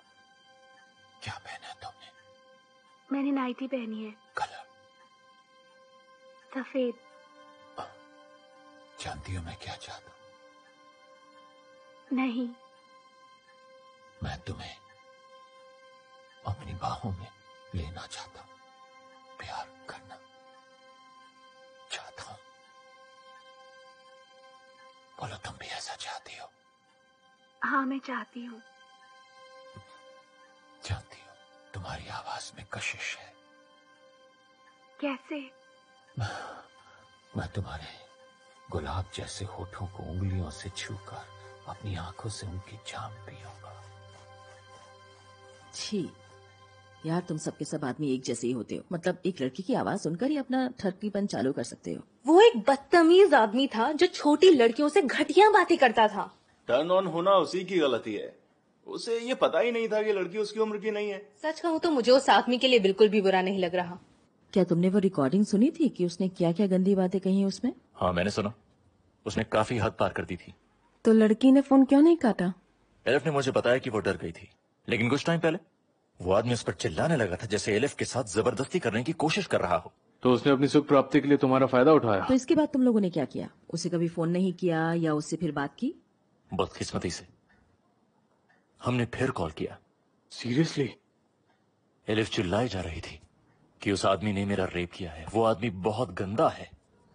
[SPEAKER 8] क्या पहना है तुमने?
[SPEAKER 2] मैंने नाइटी पहनी है।
[SPEAKER 8] कलर?
[SPEAKER 2] सफेद।
[SPEAKER 8] जानती हो मैं क्या चाहता हूँ?
[SPEAKER 2] नहीं।
[SPEAKER 8] मैं तुम्हें अपनी बाहों में लेना चाहता हूँ, प्यार करना चाहता हूँ। बोलो तुम भी ऐसा चाहती हो?
[SPEAKER 2] हाँ मैं चाहती हूँ।
[SPEAKER 8] जानती हो तुम्हारी आवाज में कशिश है।
[SPEAKER 2] कैसे?
[SPEAKER 8] मैं तुम्हारे गुलाब जैसे होठों को उंगलियों से छूकर अपनी आंखों से उनकी जान पीऊंगा।
[SPEAKER 3] छी यार, तुम सबके सब आदमी एक जैसे ही होते हो। मतलब एक लड़की की आवाज सुनकर ही अपना ठरकीपन चालू कर सकते हो।
[SPEAKER 1] वो एक बदतमीज आदमी था जो छोटी लड़कियों से घटिया बातें करता था।
[SPEAKER 6] टर्न ऑन होना उसी की गलती है। उसे ये पता ही नहीं था कि लड़की उसकी उम्र की नहीं है।
[SPEAKER 1] सच कहूँ तो मुझे उस आदमी के लिए बिल्कुल भी बुरा नहीं लग रहा।
[SPEAKER 3] क्या तुमने वो रिकॉर्डिंग सुनी थी कि उसने क्या क्या गंदी बातें कही उसमें?
[SPEAKER 5] हाँ मैंने सुना, उसने काफी हद पार कर दी थी।
[SPEAKER 4] तो लड़की ने फोन क्यों नहीं काटा?
[SPEAKER 5] एलिफ ने मुझे बताया कि वो डर गई थी, लेकिन कुछ टाइम पहले वो आदमी उस पर चिल्लाने लगा था जैसे एलिफ के साथ जबरदस्ती करने की कोशिश कर रहा हो।
[SPEAKER 7] तो उसने अपनी सुख प्राप्ति के लिए तुम्हारा फायदा उठाया?
[SPEAKER 3] तो इसके बाद तुम लोगों ने क्या किया? उसे कभी फोन नहीं किया या उससे फिर बात की?
[SPEAKER 5] बदकिस्मती से हमने फिर कॉल किया।
[SPEAKER 7] सीरियसली?
[SPEAKER 5] एलिफ चिल्लाई जा रही थी कि उस आदमी ने मेरा रेप किया है, वो आदमी बहुत गंदा है।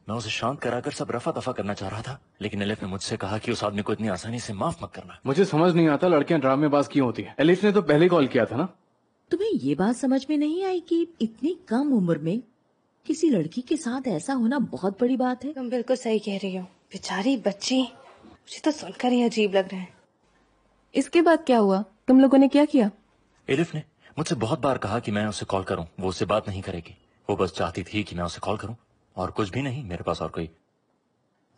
[SPEAKER 5] मैं उसे शांत कराकर सब रफा दफा करना चाह रहा था, लेकिन एलिफ ने मुझसे कहा कि उस आदमी को इतनी आसानी से माफ मत करना।
[SPEAKER 7] मुझे समझ नहीं आता लड़कियां ड्रामेबाज क्यों होती है। एलिफ ने तो पहले कॉल किया था ना।
[SPEAKER 3] तुम्हें ये बात समझ में नहीं आई कि इतनी कम उम्र में किसी लड़की के साथ ऐसा होना बहुत बड़ी बात है?
[SPEAKER 1] तुम बिल्कुल सही कह रही हो। बेचारी बच्ची, मुझे तो सुनकर ही अजीब लग रहा है।
[SPEAKER 4] इसके बाद क्या हुआ? तुम लोगों ने क्या किया?
[SPEAKER 5] एलिफ ने मुझसे बहुत बार कहा कि मैं उसे कॉल करूं, वो उससे बात नहीं करेगी। वो बस चाहती थी कि मैं उसे कॉल करूं, और कुछ भी नहीं। मेरे पास और कोई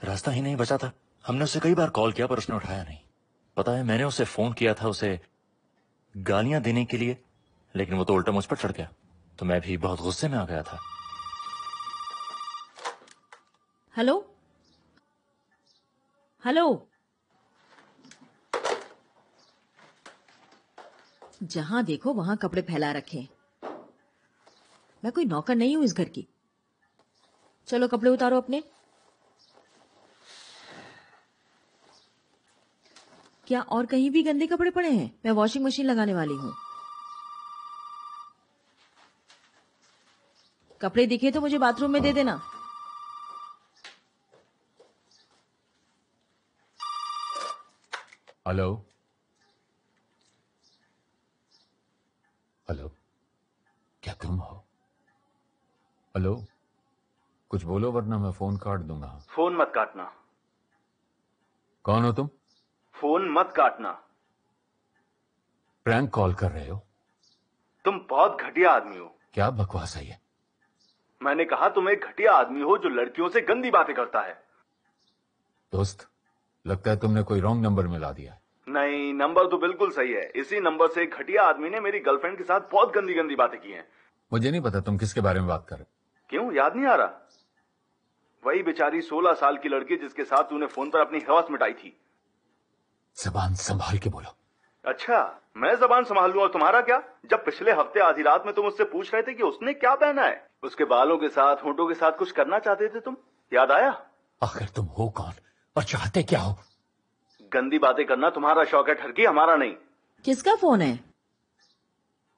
[SPEAKER 5] रास्ता ही नहीं बचा था। हमने उसे कई बार कॉल किया पर उसने उठाया नहीं। पता है, मैंने उसे फोन किया था उसे गालियां देने के लिए, लेकिन वो तो उल्टा मुझ पर चढ़ गया। तो मैं भी बहुत गुस्से में आ गया था।
[SPEAKER 3] हेलो हेलो, जहां देखो वहां कपड़े फैला रखे। मैं कोई नौकर नहीं हूं इस घर की। चलो कपड़े उतारो अपने। क्या और कहीं भी गंदे कपड़े पड़े हैं? मैं वॉशिंग मशीन लगाने वाली हूं। कपड़े दिखे तो मुझे बाथरूम में दे देना।
[SPEAKER 8] हेलो हेलो, क्या तुम हो? हेलो, कुछ बोलो वरना मैं फोन काट दूंगा।
[SPEAKER 6] फोन मत काटना।
[SPEAKER 8] कौन हो तुम?
[SPEAKER 6] फोन मत काटना।
[SPEAKER 8] प्रैंक कॉल कर रहे हो?
[SPEAKER 6] तुम बहुत घटिया आदमी हो।
[SPEAKER 8] क्या बकवास है ये?
[SPEAKER 6] मैंने कहा तुम एक घटिया आदमी हो जो लड़कियों से गंदी बातें करता है।
[SPEAKER 8] दोस्त, लगता है तुमने कोई रॉन्ग नंबर मिला दिया है।
[SPEAKER 6] नहीं, नंबर तो बिल्कुल सही है। इसी नंबर से एक घटिया आदमी ने मेरी गर्लफ्रेंड के साथ बहुत गंदी गंदी बातें की हैं।
[SPEAKER 8] मुझे नहीं पता तुम किसके बारे में बात कर रहे हो।
[SPEAKER 6] क्यों, याद नहीं आ रहा? वही बेचारी 16 साल की लड़की जिसके साथ तूने फोन पर अपनी हवस मिटाई थी।
[SPEAKER 8] जबान संभाल के बोलो।
[SPEAKER 6] अच्छा, मैं जबान संभाल लूं और तुम्हारा क्या? जब पिछले हफ्ते आधी रात में तुम उससे पूछ रहे थे कि उसने क्या पहना है, उसके बालों के साथ, होंठों के साथ कुछ करना चाहते थे तुम, याद आया?
[SPEAKER 8] आखिर तुम हो कौन और चाहते क्या हो?
[SPEAKER 6] गंदी बातें करना तुम्हारा शौक है ठरकी, हमारा नहीं।
[SPEAKER 3] किसका फोन है?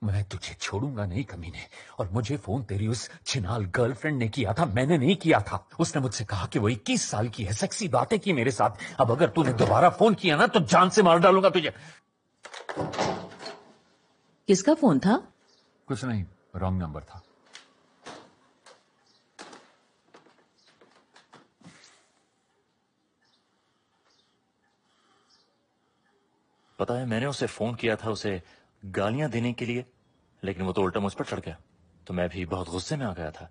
[SPEAKER 8] मैं तुझे छोड़ूंगा नहीं कमीने। और मुझे फोन तेरी उस छिनाल गर्लफ्रेंड ने किया था, मैंने नहीं किया था। उसने मुझसे कहा कि वो 21 साल की है, सेक्सी बातें की मेरे साथ। अब अगर तूने दोबारा फोन किया ना तो जान से मार डालूंगा तुझे।
[SPEAKER 3] किसका फोन था?
[SPEAKER 8] कुछ नहीं, रॉन्ग नंबर था।
[SPEAKER 5] पता है, मैंने उसे फोन किया था उसे गालियां देने के लिए, लेकिन वो तो उल्टा मुझ पर चढ़ गया। तो मैं भी बहुत गुस्से में आ गया था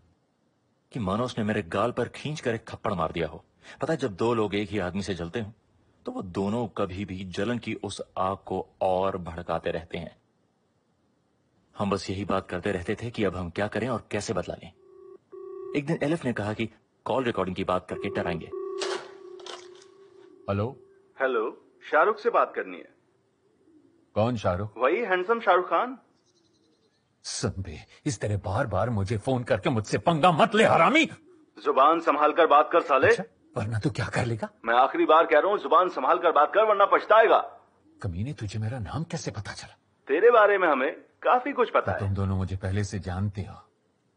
[SPEAKER 5] कि मानो उसने मेरे गाल पर खींच कर एक थप्पड़ मार दिया हो। पता है, जब दो लोग एक ही आदमी से जलते हों तो वो दोनों कभी भी जलन की उस आग को और भड़काते रहते हैं। हम बस यही बात करते रहते थे कि अब हम क्या करें और कैसे बदला लें। एक दिन एलिफ ने कहा कि कॉल रिकॉर्डिंग की बात करके डराएंगे।
[SPEAKER 8] हेलो
[SPEAKER 6] हेलो, शाहरुख से बात करनी है।
[SPEAKER 8] कौन शाहरुख?
[SPEAKER 6] वही हैंडसम शाहरुख खान।
[SPEAKER 8] संबे, इस तरह बार बार मुझे फोन करके मुझसे पंगा मत ले हरामी।
[SPEAKER 6] जुबान संभाल कर बात कर साले।
[SPEAKER 8] अच्छा, वरना तू क्या कर लेगा?
[SPEAKER 6] मैं आखिरी बार कह रहा हूँ, जुबान संभाल कर बात कर वरना पछताएगा।
[SPEAKER 8] कमीने, तुझे मेरा नाम कैसे पता चला?
[SPEAKER 6] तेरे बारे में हमें काफी कुछ पता है।
[SPEAKER 8] तुम दोनों मुझे पहले से जानते हो,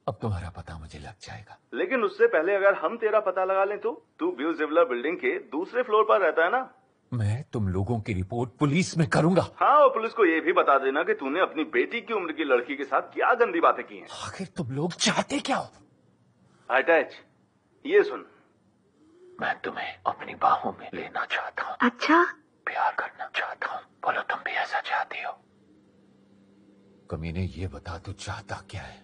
[SPEAKER 8] अब तुम्हारा पता मुझे लग जाएगा।
[SPEAKER 6] लेकिन उससे पहले अगर हम तेरा पता लगा लें तो? तू ब्यू जिवलर बिल्डिंग के दूसरे फ्लोर पर रहता है ना?
[SPEAKER 8] मैं तुम लोगों की रिपोर्ट पुलिस में करूंगा।
[SPEAKER 6] हाँ, और पुलिस को ये भी बता देना कि तूने अपनी बेटी की उम्र की लड़की के साथ क्या गंदी बातें की हैं।
[SPEAKER 8] आखिर तुम लोग चाहते क्या हो?
[SPEAKER 6] अटैच, ये सुन,
[SPEAKER 8] मैं तुम्हें अपनी बाहों में लेना चाहता हूँ।
[SPEAKER 2] अच्छा,
[SPEAKER 8] प्यार करना चाहता हूँ। बोलो, तुम भी ऐसा चाहती हो? कमीने, ये बता तू चाहता क्या है?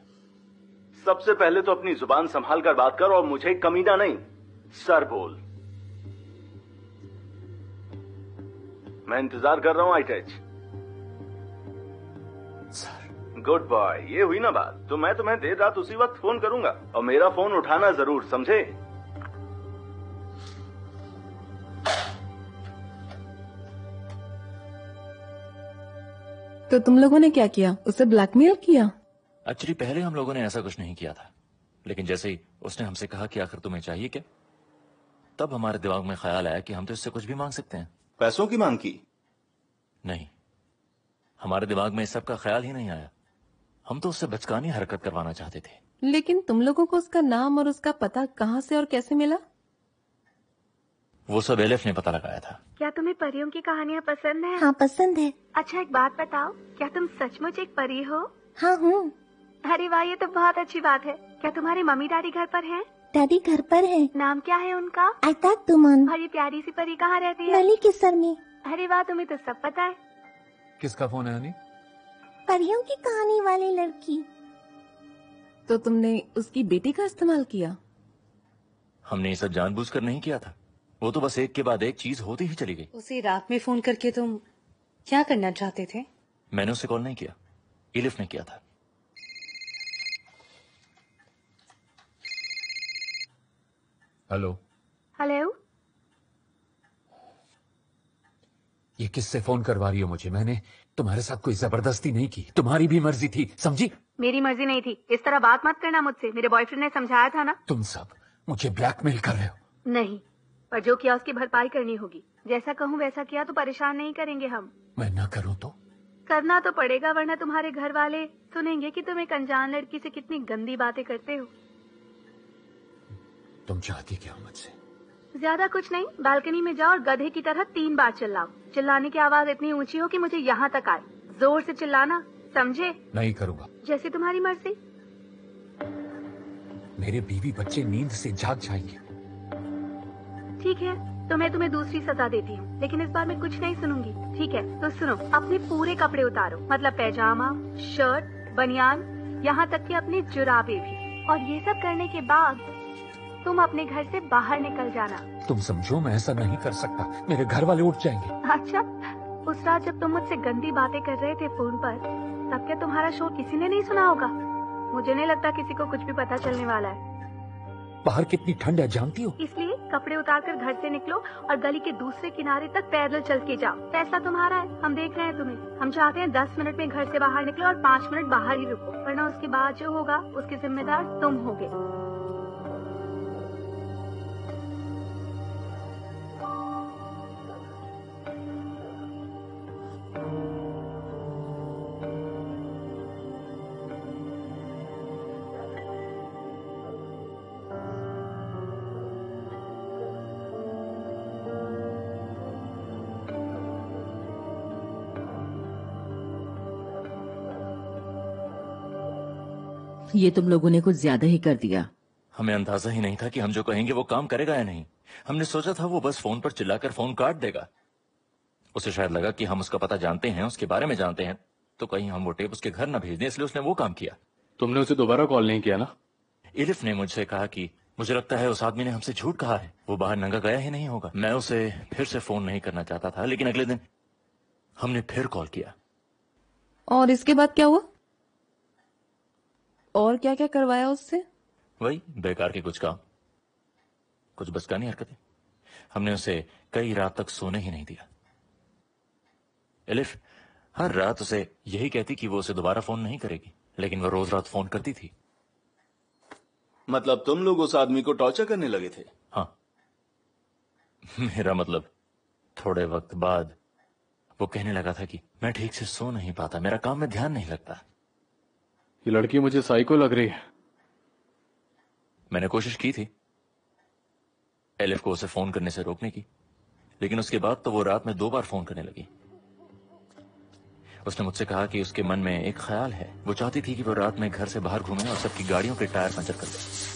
[SPEAKER 6] सबसे पहले तो अपनी जुबान संभाल कर बात कर और मुझे कमीना नहीं, सर बोल। मैं इंतजार कर रहा हूँ अटैच।
[SPEAKER 8] सर।
[SPEAKER 6] गुड बॉय, ये हुई ना बात। तो मैं तुम्हें देर रात उसी वक्त फोन करूंगा और मेरा फोन उठाना जरूर, समझे?
[SPEAKER 4] तो तुम लोगों ने क्या किया? उसे ब्लैकमेल किया?
[SPEAKER 5] एक्चुअली पहले हम लोगों ने ऐसा कुछ नहीं किया था, लेकिन जैसे ही उसने हमसे कहा कि आखिर तुम्हें चाहिए क्या, तब हमारे दिमाग में ख्याल आया कि हम तो इससे कुछ भी मांग सकते हैं।
[SPEAKER 6] पैसों की मांग की?
[SPEAKER 5] नहीं, हमारे दिमाग में इस सब का ख्याल ही नहीं आया। हम तो उससे बचकानी हरकत करवाना चाहते थे।
[SPEAKER 4] लेकिन तुम लोगों को उसका नाम और उसका पता कहाँ से और कैसे मिला?
[SPEAKER 5] वो सब एलिफ ने पता लगाया था।
[SPEAKER 2] क्या तुम्हें परियों की कहानियाँ पसंद है?
[SPEAKER 9] हाँ, पसंद है।
[SPEAKER 2] अच्छा, एक बात बताओ, क्या तुम सचमुच एक परी हो?
[SPEAKER 9] हाँ हूँ।
[SPEAKER 2] अरे वाह, ये तो बहुत अच्छी बात है। क्या तुम्हारे मम्मी डैडी घर पर हैं?
[SPEAKER 9] डैडी घर पर है।
[SPEAKER 2] नाम क्या है उनका?
[SPEAKER 9] आयताक तुमन।
[SPEAKER 2] और ये प्यारी सी परी कहाँ रहती है?
[SPEAKER 9] नली के सर में।
[SPEAKER 2] अरे वाह, तुम्हें तो सब पता है।
[SPEAKER 8] किसका फोन है हनी?
[SPEAKER 9] परियों की कहानी वाली लड़की।
[SPEAKER 4] तो तुमने उसकी बेटी का इस्तेमाल किया?
[SPEAKER 5] हमने ये सब जानबूझकर नहीं किया था। वो तो बस एक के बाद एक चीज होती ही चली गई।
[SPEAKER 1] उसे रात में फोन करके तुम क्या करना चाहते थे?
[SPEAKER 5] मैंने उसे कॉल नहीं किया, इलिफ ने किया था।
[SPEAKER 8] हेलो।
[SPEAKER 2] हेलो।
[SPEAKER 8] ये किससे फोन करवा रही हो मुझे? मैंने तुम्हारे साथ कोई जबरदस्ती नहीं की, तुम्हारी भी मर्जी थी, समझी?
[SPEAKER 2] मेरी मर्जी नहीं थी। इस तरह बात मत करना मुझसे, मेरे बॉयफ्रेंड ने समझाया था ना।
[SPEAKER 8] तुम सब मुझे ब्लैकमेल कर रहे हो।
[SPEAKER 2] नहीं, पर जो किया उसकी भरपाई करनी होगी। जैसा कहूँ वैसा किया तो परेशान नहीं करेंगे हम।
[SPEAKER 8] मैं ना करूँ तो?
[SPEAKER 2] करना तो पड़ेगा, वरना तुम्हारे घर वाले सुनेंगे कि तुम एक अनजान लड़की से कितनी गंदी बातें करते हो।
[SPEAKER 8] तुम चाहती क्या हो मुझसे?
[SPEAKER 2] ज्यादा कुछ नहीं, बालकनी में जाओ और गधे की तरह 3 बार चिल्लाओ। चिल्लाने की आवाज इतनी ऊंची हो कि मुझे यहाँ तक आए। जोर से चिल्लाना, समझे?
[SPEAKER 8] नहीं करूँगा।
[SPEAKER 2] जैसे तुम्हारी मर्जी।
[SPEAKER 8] मेरे बीवी बच्चे नींद से जाग जाएंगे।
[SPEAKER 2] ठीक है, तो मैं तुम्हें दूसरी सजा देती हूँ, लेकिन इस बार मैं कुछ नहीं सुनूंगी। ठीक है, तो सुनो, अपने पूरे कपड़े उतारो, मतलब पैजामा, शर्ट, बनियान, यहाँ तक कि अपने जुराबे भी। और ये सब करने के बाद तुम अपने घर से बाहर निकल जाना।
[SPEAKER 8] तुम समझो मैं ऐसा नहीं कर सकता, मेरे घर वाले उठ जाएंगे।
[SPEAKER 2] अच्छा, उस रात जब तुम मुझसे गंदी बातें कर रहे थे फोन पर, तब क्या तुम्हारा शोर किसी ने नहीं सुना होगा? मुझे नहीं लगता किसी को कुछ भी पता चलने वाला है।
[SPEAKER 8] बाहर कितनी ठंड है जानती हो?
[SPEAKER 2] इसलिए कपड़े उतारकर घर से निकलो और गली के दूसरे किनारे तक पैदल चल के जाओ। फैसला तुम्हारा है, हम देख रहे हैं तुम्हें। हम चाहते हैं 10 मिनट में घर से बाहर निकलो और 5 मिनट बाहर ही रुको, वरना उसके बाद जो होगा उसके जिम्मेदार तुम होगे।
[SPEAKER 3] ये तुम लोगों ने कुछ ज्यादा ही कर दिया।
[SPEAKER 5] हमें अंदाजा ही नहीं था कि हम जो कहेंगे वो काम करेगा या नहीं। हमने सोचा था वो बस फोन पर चिल्लाकर फोन काट देगा। उसे शायद लगा कि हम उसका पता जानते हैं, उसके बारे में जानते हैं, तो कहीं हम वो टेप उसके घर न भेज दें, इसलिए उसने वो काम किया।
[SPEAKER 7] तुमने उसे दोबारा कॉल नहीं किया ना?
[SPEAKER 5] इलिफ ने मुझसे कहा कि मुझे लगता है उस आदमी ने हमसे झूठ कहा है, वो बाहर नंगा गया ही नहीं होगा। मैं उसे फिर से फोन नहीं करना चाहता था, लेकिन अगले दिन हमने फिर कॉल किया।
[SPEAKER 4] और इसके बाद क्या हुआ? और क्या क्या करवाया उससे?
[SPEAKER 5] वही बेकार के कुछ काम, कुछ बचकानी हरकतें। हमने उसे कई रात तक सोने ही नहीं दिया। एलिफ हर रात उसे यही कहती कि वो उसे दोबारा फोन नहीं करेगी, लेकिन वो रोज रात फोन करती थी।
[SPEAKER 6] मतलब तुम लोग उस आदमी को टॉर्चर करने लगे थे?
[SPEAKER 5] हाँ, मेरा मतलब थोड़े वक्त बाद वो कहने लगा था कि मैं ठीक से सो नहीं पाता, मेरा काम में ध्यान नहीं लगता।
[SPEAKER 7] ये लड़की मुझे साइको लग रही है।
[SPEAKER 5] मैंने कोशिश की थी एलिफ को उसे फोन करने से रोकने की, लेकिन उसके बाद तो वो रात में 2 बार फोन करने लगी। उसने मुझसे कहा कि उसके मन में एक ख्याल है, वो चाहती थी कि वो रात में घर से बाहर घूमे और सबकी गाड़ियों के टायर पंचर कर दे।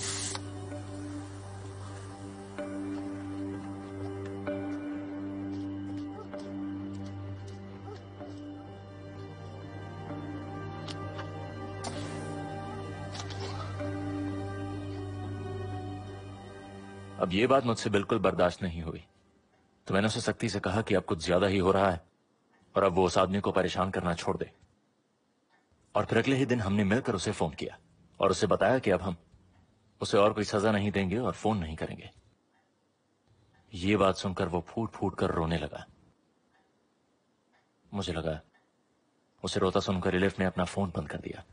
[SPEAKER 5] अब ये बात मुझसे बिल्कुल बर्दाश्त नहीं हुई, तो मैंने उसे सख्ती से कहा कि अब कुछ ज्यादा ही हो रहा है और अब वो उस आदमी को परेशान करना छोड़ दे। और फिर अगले ही दिन हमने मिलकर उसे फोन किया और उसे बताया कि अब हम उसे और कोई सजा नहीं देंगे और फोन नहीं करेंगे। ये बात सुनकर वो फूट फूट कर रोने लगा। मुझे लगा उसे रोता सुनकर इलिफ ने अपना फोन बंद कर दिया।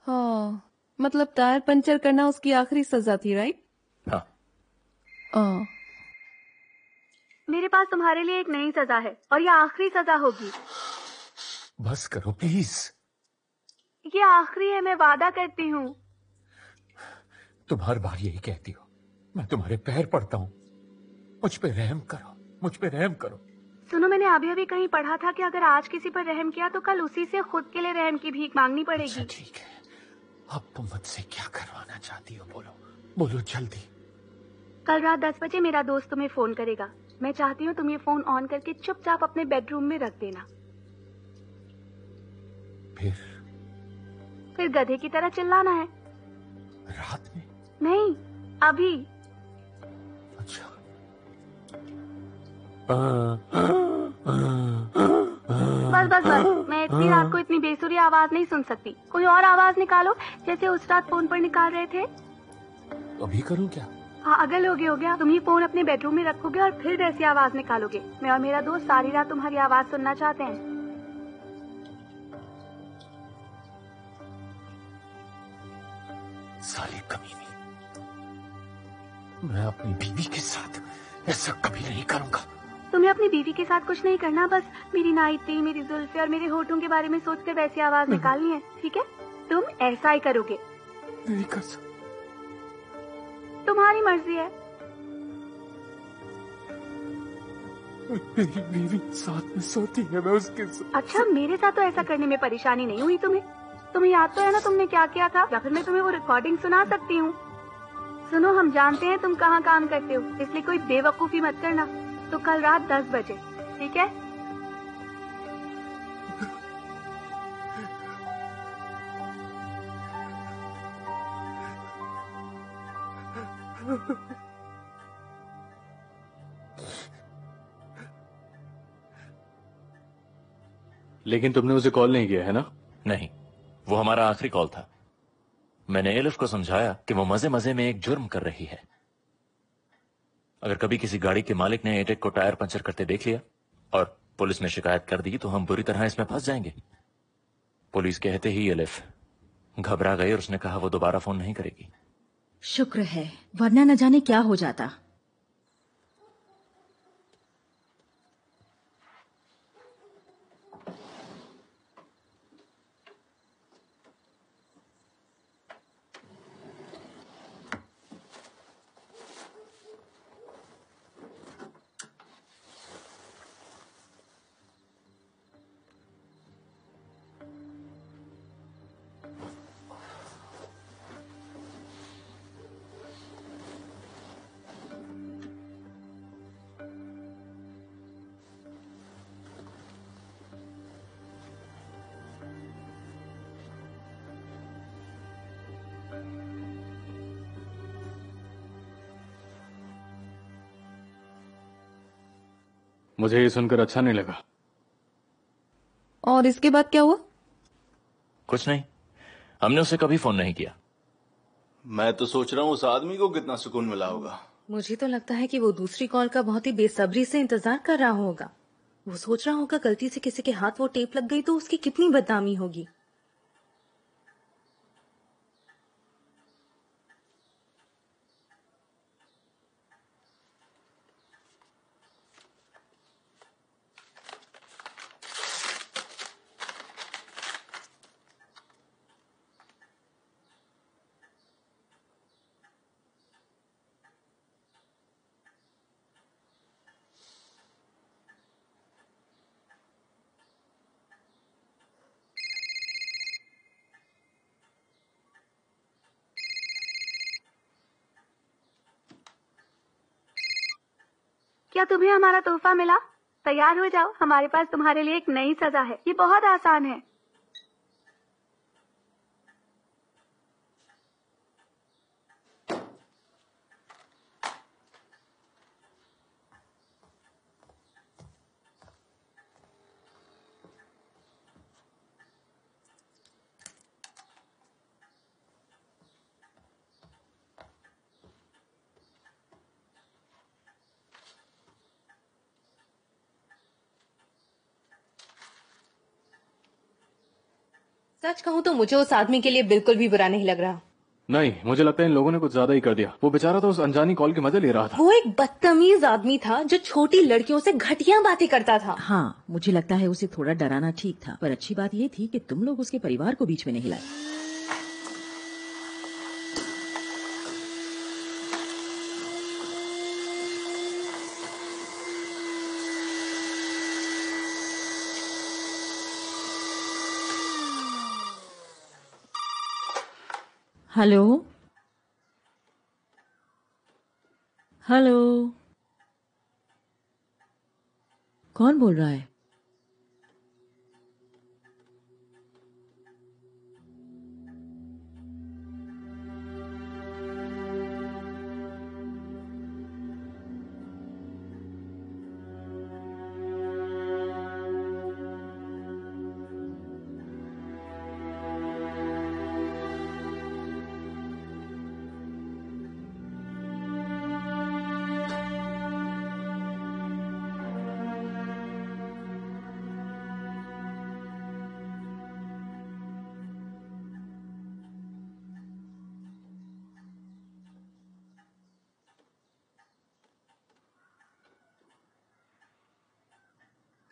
[SPEAKER 4] हाँ, मतलब टायर पंचर करना उसकी आखिरी सजा थी, राइट?
[SPEAKER 5] हाँ।
[SPEAKER 2] मेरे पास तुम्हारे लिए एक नई सजा है और ये आखिरी सजा होगी।
[SPEAKER 8] बस करो प्लीज।
[SPEAKER 2] ये आखिरी है, मैं वादा करती हूँ।
[SPEAKER 8] तुम हर बार यही कहती हो, मैं तुम्हारे पैर पड़ता हूँ, मुझ पे रहम करो, मुझ पे रहम करो।
[SPEAKER 2] सुनो, मैंने अभी अभी कहीं पढ़ा था कि अगर आज किसी पर रहम किया तो कल उसी से खुद के लिए रहम की भीख मांगनी पड़ेगी।
[SPEAKER 8] अच्छा ठीक है, अब तुम मुझसे क्या करवाना चाहती हो? बोलो बोलो जल्दी।
[SPEAKER 2] कल रात 10 बजे मेरा दोस्त तुम्हें फोन करेगा। मैं चाहती हूँ तुम ये फोन ऑन करके चुपचाप अपने बेडरूम में रख देना। फिर गधे की तरह चिल्लाना है।
[SPEAKER 8] रात में?
[SPEAKER 2] नहीं, अभी।
[SPEAKER 8] अच्छा।
[SPEAKER 2] बस बस बस, मैं इतनी रात को इतनी बेसुरी आवाज नहीं सुन सकती। कोई और आवाज निकालो, जैसे उस रात फोन पर निकाल रहे थे।
[SPEAKER 8] अभी करूं क्या?
[SPEAKER 2] हाँ, अगल हो गया। तुम ये फोन अपने बेडरूम में रखोगे और फिर वैसी आवाज निकालोगे। मैं और मेरा दोस्त सारी रात तुम्हारी आवाज सुनना चाहते हैं।
[SPEAKER 8] साली कमीनी, मैं अपनी बीवी के साथ ऐसा कभी नहीं करूंगा।
[SPEAKER 2] तुम्हें अपनी बीवी के साथ कुछ नहीं करना, बस मेरी नाइटी, मेरी जुल्फे और मेरे होठों के बारे में सोचकर वैसी आवाज निकालनी है, ठीक है? तुम ऐसा ही करोगे।
[SPEAKER 8] नहीं कर सकता।
[SPEAKER 2] तुम्हारी मर्जी है।
[SPEAKER 8] मेरी बीवी साथ में सोती है, मैं उसके साथ।
[SPEAKER 2] अच्छा, मेरे साथ तो ऐसा करने में परेशानी नहीं हुई तुम्हें? तुम्हें याद तो है ना तुमने क्या किया था? या फिर मैं तुम्हें वो रिकॉर्डिंग सुना सकती हूँ। सुनो, हम जानते हैं तुम कहाँ काम करते हो, इसलिए कोई बेवकूफी मत करना। तो कल रात 10 बजे, ठीक है?
[SPEAKER 7] लेकिन तुमने उसे कॉल नहीं किया है ना?
[SPEAKER 5] नहीं, वो हमारा आखिरी कॉल था। मैंने एलिफ को समझाया कि वो मजे मजे में एक जुर्म कर रही है। अगर कभी किसी गाड़ी के मालिक ने एटेक को टायर पंचर करते देख लिया और पुलिस में शिकायत कर दी तो हम बुरी तरह इसमें फंस जाएंगे। पुलिस कहते ही एलिफ घबरा गई और उसने कहा वो दोबारा फोन नहीं करेगी।
[SPEAKER 3] शुक्र है, वरना न जाने क्या हो जाता।
[SPEAKER 7] मुझे ये सुनकर अच्छा नहीं लगा।
[SPEAKER 4] और इसके बाद क्या हुआ?
[SPEAKER 5] कुछ नहीं, हमने उसे कभी फोन नहीं किया।
[SPEAKER 6] मैं तो सोच रहा हूँ उस आदमी को कितना सुकून मिला होगा।
[SPEAKER 1] मुझे तो लगता है कि वो दूसरी कॉल का बहुत ही बेसब्री से इंतजार कर रहा होगा। वो सोच रहा होगा गलती से किसी के हाथ वो टेप लग गई तो उसकी कितनी बदनामी होगी।
[SPEAKER 2] क्या तुम्हें हमारा तोहफा मिला? तैयार हो जाओ, हमारे पास तुम्हारे लिए एक नई सजा है। ये बहुत आसान है।
[SPEAKER 1] सच कहूँ तो मुझे उस आदमी के लिए बिल्कुल भी बुरा नहीं लग रहा।
[SPEAKER 7] नहीं, मुझे लगता है इन लोगों ने कुछ ज्यादा ही कर दिया। वो बेचारा तो उस अनजानी कॉल के मजे ले रहा था।
[SPEAKER 1] वो एक बदतमीज आदमी था जो छोटी लड़कियों से घटिया बातें करता था।
[SPEAKER 3] हाँ, मुझे लगता है उसे थोड़ा डराना ठीक था, पर अच्छी बात ये थी कि तुम लोग उसके परिवार को बीच में नहीं लाए। हेलो हेलो, कौन बोल रहा है?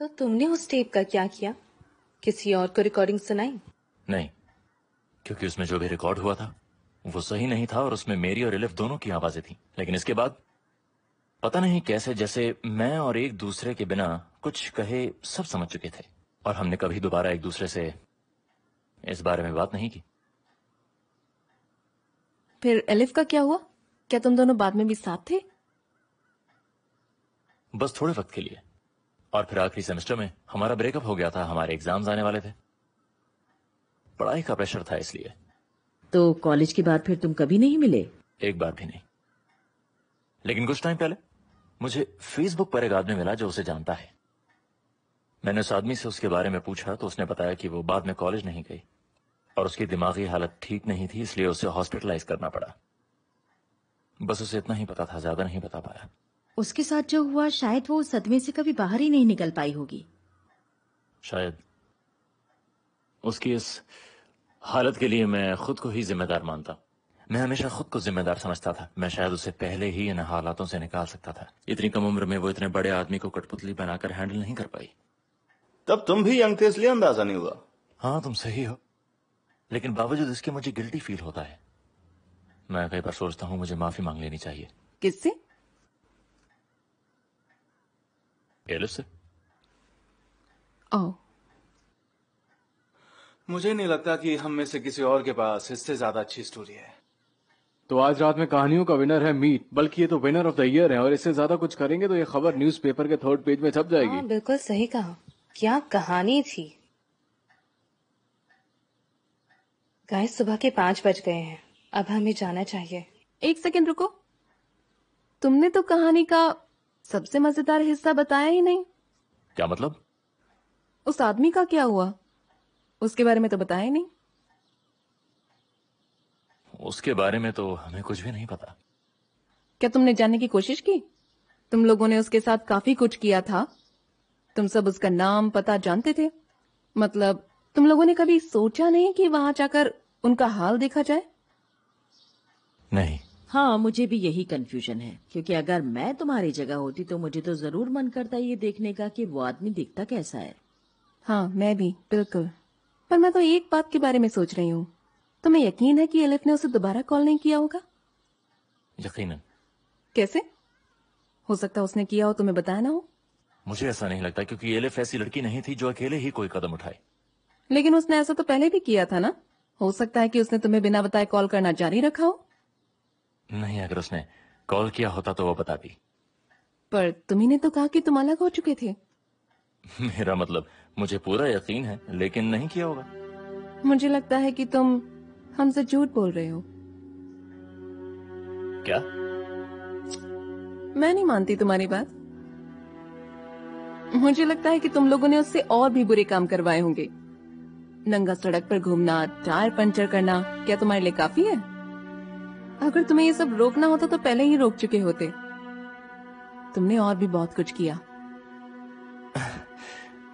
[SPEAKER 1] तो तुमने उस टेप का क्या किया? किसी और को रिकॉर्डिंग सुनाई?
[SPEAKER 5] नहीं, क्योंकि उसमें जो भी रिकॉर्ड हुआ था वो सही नहीं था और उसमें मेरी और एलिफ दोनों की आवाजें थी। लेकिन इसके बाद पता नहीं कैसे जैसे मैं और एक दूसरे के बिना कुछ कहे सब समझ चुके थे और हमने कभी दोबारा एक दूसरे से इस बारे में बात नहीं की।
[SPEAKER 4] फिर एलिफ का क्या हुआ? क्या तुम दोनों बाद में भी साथ थे?
[SPEAKER 5] बस थोड़े वक्त के लिए, और फिर आखिरी सेमेस्टर में हमारा ब्रेकअप हो गया था। हमारे एग्जाम्स आने वाले थे, पढ़ाई का प्रेशर था इसलिए।
[SPEAKER 3] तो कॉलेज के बाद फिर तुम कभी नहीं मिले?
[SPEAKER 5] एक बार भी नहीं। लेकिन कुछ टाइम पहले मुझे फेसबुक पर एक आदमी मिला जो उसे जानता है। मैंने उस आदमी से उसके बारे में पूछा तो उसने बताया कि वो बाद में कॉलेज नहीं गई और उसकी दिमागी हालत ठीक नहीं थी, इसलिए उसे हॉस्पिटलाइज करना पड़ा। बस उसे इतना ही पता था, ज्यादा नहीं बता पाया।
[SPEAKER 3] उसके साथ जो हुआ शायद वो सदमे से कभी बाहर ही नहीं निकल पाई होगी।
[SPEAKER 5] शायद। उसकी इस हालत के लिए मैं खुद को ही जिम्मेदार मानता। मैं हमेशा खुद को जिम्मेदार समझता था। मैं शायद उसे पहले ही इन हालातों से निकाल सकता था। इतनी कम उम्र में वो इतने बड़े आदमी को कठपुतली बनाकर हैंडल नहीं कर पाई।
[SPEAKER 6] तब तुम भी यंग थे इसलिए अंदाजा नहीं हुआ।
[SPEAKER 5] हाँ, तुम सही हो, लेकिन बावजूद इसके मुझे गिल्टी फील होता है। मैं कई बार सोचता हूँ मुझे माफी मांग लेनी चाहिए।
[SPEAKER 4] किससे?
[SPEAKER 5] एलिफ से।
[SPEAKER 4] ओह,
[SPEAKER 6] मुझे नहीं लगता कि हम में से किसी और के पास इससे ज्यादा अच्छी स्टोरी है।
[SPEAKER 7] तो आज रात में कहानियों का विनर है मीट, बल्कि ये तो विनर ऑफ द ईयर है, और इससे ज्यादा कुछ करेंगे तो ये खबर न्यूज़पेपर के 3rd पेज में छप जाएगी।
[SPEAKER 1] हाँ, बिल्कुल सही कहा। क्या कहानी थी। गाइस, सुबह के 5 बज गए हैं, अब हमें जाना चाहिए।
[SPEAKER 4] एक सेकंड रुको। तुमने तो कहानी का सबसे मजेदार हिस्सा बताया ही नहीं।
[SPEAKER 5] क्या मतलब?
[SPEAKER 4] उस आदमी का क्या हुआ, उसके बारे में तो बताया ही नहीं।
[SPEAKER 5] उसके बारे में तो हमें कुछ भी नहीं पता।
[SPEAKER 4] क्या तुमने जानने की कोशिश की? तुम लोगों ने उसके साथ काफी कुछ किया था। तुम सब उसका नाम पता जानते थे। मतलब तुम लोगों ने कभी सोचा नहीं कि वहां जाकर उनका हाल देखा जाए?
[SPEAKER 5] नहीं।
[SPEAKER 3] हाँ, मुझे भी यही कंफ्यूजन है, क्योंकि अगर मैं तुम्हारी जगह होती तो मुझे तो जरूर मन करता ये देखने का कि वो आदमी दिखता कैसा है।
[SPEAKER 4] हाँ, मैं भी बिल्कुल। पर मैं तो एक बात के बारे में सोच रही हूँ। तुम्हें यकीन है कि एलिफ ने उसे दोबारा कॉल नहीं किया होगा?
[SPEAKER 5] यकीनन।
[SPEAKER 4] कैसे हो सकता है उसने किया हो, तुम्हें बताया ना हो?
[SPEAKER 5] मुझे ऐसा नहीं लगता, क्योंकि एलिफ ऐसी लड़की नहीं थी जो अकेले ही कोई कदम उठाए।
[SPEAKER 4] लेकिन उसने ऐसा तो पहले भी किया था ना। हो सकता है कि उसने तुम्हें बिना बताए कॉल करना जारी रखा हो।
[SPEAKER 5] नहीं, अगर उसने कॉल किया होता तो वो बताती।
[SPEAKER 4] पर तुम्ही ने तो कहा कि तुम अलग हो चुके थे।
[SPEAKER 5] मेरा मतलब, मुझे पूरा यकीन है, लेकिन नहीं किया होगा।
[SPEAKER 4] मुझे लगता है कि तुम हमसे झूठ बोल रहे हो।
[SPEAKER 5] क्या?
[SPEAKER 4] मैं नहीं मानती तुम्हारी बात। मुझे लगता है कि तुम लोगों ने उससे और भी बुरे काम करवाए होंगे। नंगा सड़क पर घूमना, टायर पंचर करना, क्या तुम्हारे लिए काफी है? अगर तुम्हें ये सब रोकना होता तो पहले ही रोक चुके होते। तुमने और भी बहुत कुछ किया।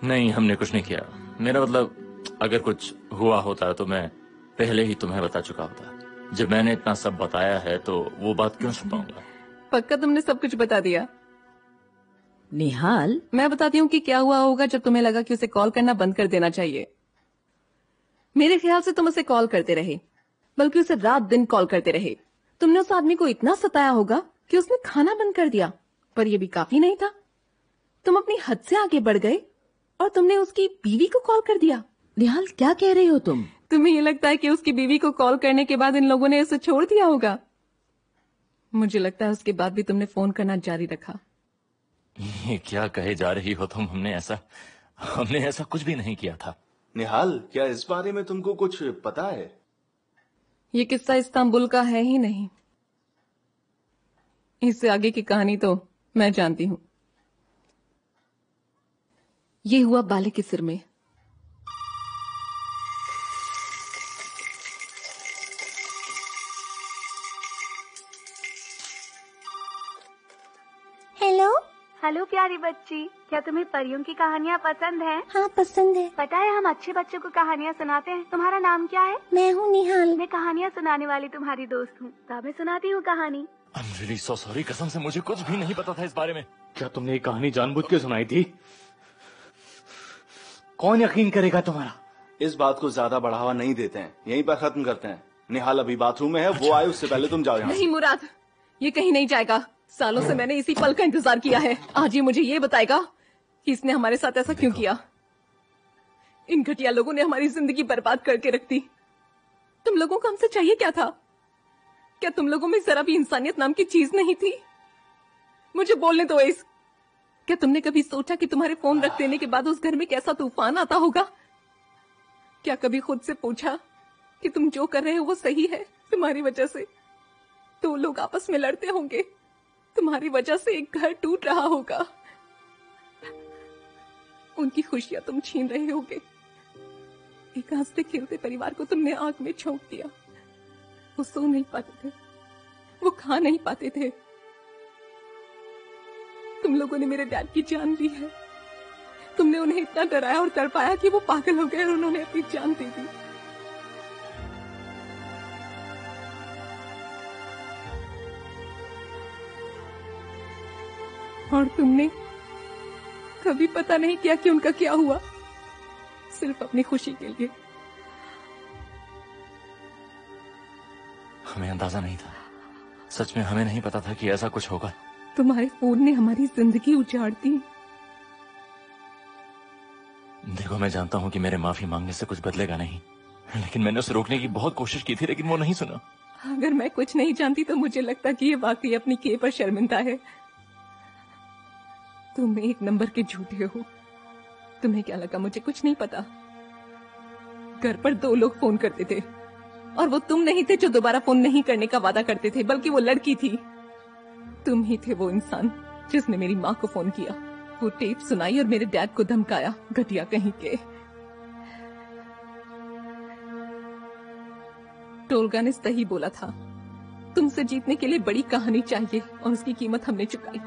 [SPEAKER 5] नहीं, हमने कुछ नहीं किया। मेरा मतलब, अगर कुछ हुआ होता तो मैं पहले ही तुम्हें बता चुका होता। जब मैंने इतना सब बताया है तो वो बात क्यों छुपाऊंगा?
[SPEAKER 4] पक्का तुमने सब कुछ बता दिया?
[SPEAKER 3] निहाल,
[SPEAKER 4] मैं बताती हूँ कि क्या हुआ होगा जब तुम्हें लगा कि उसे कॉल करना बंद कर देना चाहिए। मेरे ख्याल से तुम उसे कॉल करते रहे, बल्कि उसे रात दिन कॉल करते रहे। तुमने उस आदमी को इतना सताया होगा कि उसने खाना बंद कर दिया। पर यह भी काफी नहीं था। तुम अपनी हद से आगे बढ़ गए और तुमने उसकी बीवी को कॉल कर दिया।
[SPEAKER 3] निहाल, क्या कह रही हो तुम?
[SPEAKER 4] तुम्हें ये लगता है कि उसकी बीवी को कॉल करने के बाद इन लोगों ने उसे छोड़ दिया होगा? मुझे लगता है उसके बाद भी तुमने फोन करना जारी रखा।
[SPEAKER 5] ये क्या कहे जा रही हो तुम? हमने ऐसा कुछ भी नहीं किया था।
[SPEAKER 6] निहाल, क्या इस बारे में तुमको कुछ पता है?
[SPEAKER 4] ये किस्सा इस्तांबुल का है ही नहीं। इससे आगे की कहानी तो मैं जानती हूँ। ये हुआ बाले के सिर में।
[SPEAKER 9] हेलो।
[SPEAKER 2] हेलो प्यारी बच्ची, क्या तुम्हें परियों की कहानियाँ पसंद हैं?
[SPEAKER 9] हाँ, पसंद है।
[SPEAKER 2] पता है, हम अच्छे बच्चों को कहानियाँ सुनाते हैं। तुम्हारा नाम क्या है?
[SPEAKER 9] मैं हूँ निहाल।
[SPEAKER 2] मैं कहानियाँ सुनाने वाली तुम्हारी दोस्त हूँ। तो मैं सुनाती हूँ कहानी।
[SPEAKER 5] I'm really so sorry, कसम से मुझे कुछ भी नहीं पता था इस बारे में।
[SPEAKER 7] क्या तुमने ये कहानी जानबूझ के सुनाई थी? कौन यकीन करेगा तुम्हारा?
[SPEAKER 6] इस बात को ज्यादा बढ़ावा नहीं देते हैं, यहीं पर खत्म करते हैं। निहाल अभी बाथरूम में है, वो आए उससे पहले तुम जाओ यहाँ से।
[SPEAKER 4] नहीं मुराद, ये कहीं नहीं जाएगा। सालों से मैंने इसी पल का इंतजार किया है। आज ये मुझे ये बताएगा कि इसने हमारे साथ ऐसा क्यों किया। इन घटिया लोगों ने हमारी जिंदगी बर्बाद करके रख दी। तुम लोगों को हमसे चाहिए क्या था? क्या तुम लोगों में जरा भी इंसानियत नाम की चीज नहीं थी? मुझे बोलने दो इस। क्या तुमने कभी सोचा कि तुम्हारे फोन रख देने के बाद उस घर में कैसा तूफान आता होगा? क्या कभी खुद से पूछा कि तुम जो कर रहे हो वो सही है? तुम्हारी वजह से दो लोग आपस में लड़ते होंगे, तुम्हारी वजह से एक घर टूट रहा होगा, उनकी खुशियां तुम छीन रहे होगे। एक हंसते खेलते परिवार को तुमने आग में झोंक दिया। वो सो नहीं पाते थे, वो खा नहीं पाते थे। तुम लोगों ने मेरे डैड की जान ली है। तुमने उन्हें इतना डराया और तड़पाया कि वो पागल हो गए और उन्होंने अपनी जान दे दी। और तुमने कभी पता नहीं किया कि उनका क्या हुआ, सिर्फ अपनी खुशी के लिए।
[SPEAKER 5] हमें अंदाजा नहीं था, सच में हमें नहीं पता था कि ऐसा कुछ होगा।
[SPEAKER 4] तुम्हारे फोन ने हमारी जिंदगी उजाड़ दी।
[SPEAKER 5] देखो, मैं जानता हूं कि मेरे माफी मांगने से कुछ बदलेगा नहीं, लेकिन मैंने उसे रोकने की बहुत कोशिश की थी, लेकिन वो नहीं सुना।
[SPEAKER 4] अगर मैं कुछ नहीं जानती तो मुझे लगता कि ये वाकई अपनी किए पर शर्मिंदा है। तुम एक नंबर के झूठे हो। तुम्हें क्या लगा मुझे कुछ नहीं पता? घर पर दो लोग फोन करते थे और वो तुम नहीं थे जो दोबारा फोन नहीं करने का वादा करते थे, बल्कि वो लड़की थी। तुम ही थे वो इंसान जिसने मेरी माँ को फोन किया, वो टेप सुनाई और मेरे डैड को धमकाया। घटिया कहीं के। टोलगा ने सही बोला था, तुमसे जीतने के लिए बड़ी कहानी चाहिए और उसकी कीमत हमने चुकाई।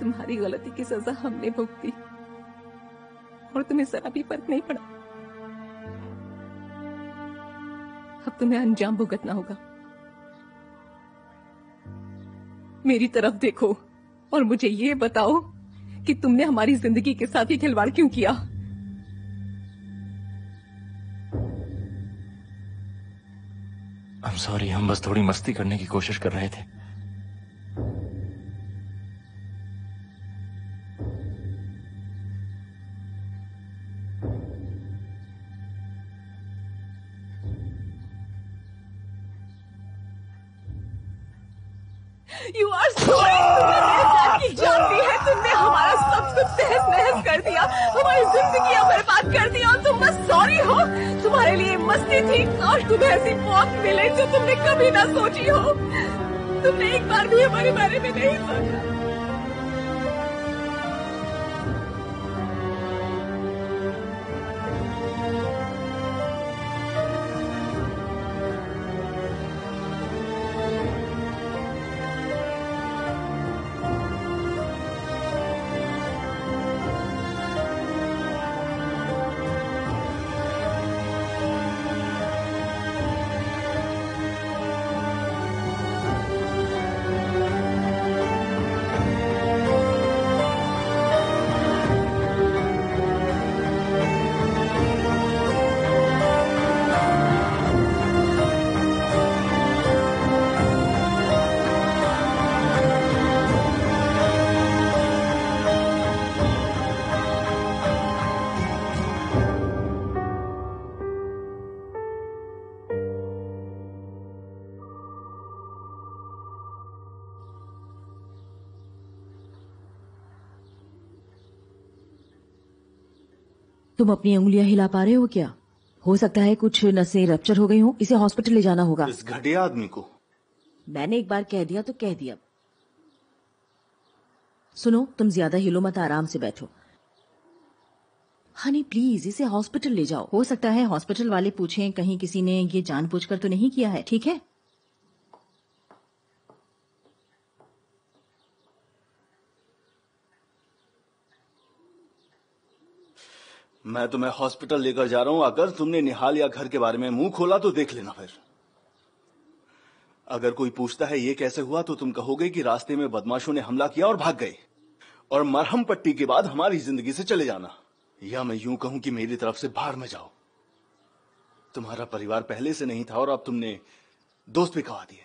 [SPEAKER 4] तुम्हारी गलती की सजा हमने भुगती और तुम्हें जरा भी फर्क नहीं पड़ा। अब तुम्हें अंजाम भुगतना होगा। मेरी तरफ देखो और मुझे ये बताओ कि तुमने हमारी जिंदगी के साथ ही खिलवाड़ क्यों किया?
[SPEAKER 5] I'm sorry, हम बस थोड़ी मस्ती करने की कोशिश कर रहे थे।
[SPEAKER 4] You are sorry, तुमने मेरे डैड की जान ली है। तुमने हमारा सब कुछ तहस नहस कर दिया, हमारी जिंदगी बर्बाद कर दी और तुम बस सॉरी हो। तुम्हारे लिए मस्ती थी और तुम्हें ऐसी मौत मिले जो तुमने कभी ना सोची हो। तुमने एक बार भी हमारे बारे में नहीं सोचा।
[SPEAKER 3] तुम अपनी उंगलियां हिला पा रहे हो क्या? हो सकता है कुछ नसें रप्चर हो गई हो। इसे हॉस्पिटल ले जाना होगा।
[SPEAKER 6] इस घटिया आदमी को
[SPEAKER 3] मैंने एक बार कह दिया तो कह दिया। सुनो, तुम ज्यादा हिलो मत, आराम से बैठो। हनी प्लीज इसे हॉस्पिटल ले जाओ। हो सकता है हॉस्पिटल वाले पूछें कहीं किसी ने ये जानबूझकर तो नहीं किया है। ठीक है?
[SPEAKER 6] मैं तुम्हें हॉस्पिटल लेकर जा रहा हूं। अगर तुमने निहाल या घर के बारे में मुंह खोला तो देख लेना। फिर अगर कोई पूछता है ये कैसे हुआ तो तुम कहोगे कि रास्ते में बदमाशों ने हमला किया और भाग गए, और मरहम पट्टी के बाद हमारी जिंदगी से चले जाना। या मैं यूं कहूं कि मेरी तरफ से बाहर में जाओ। तुम्हारा परिवार पहले से नहीं था और अब तुमने दोस्त भी गवा दिए।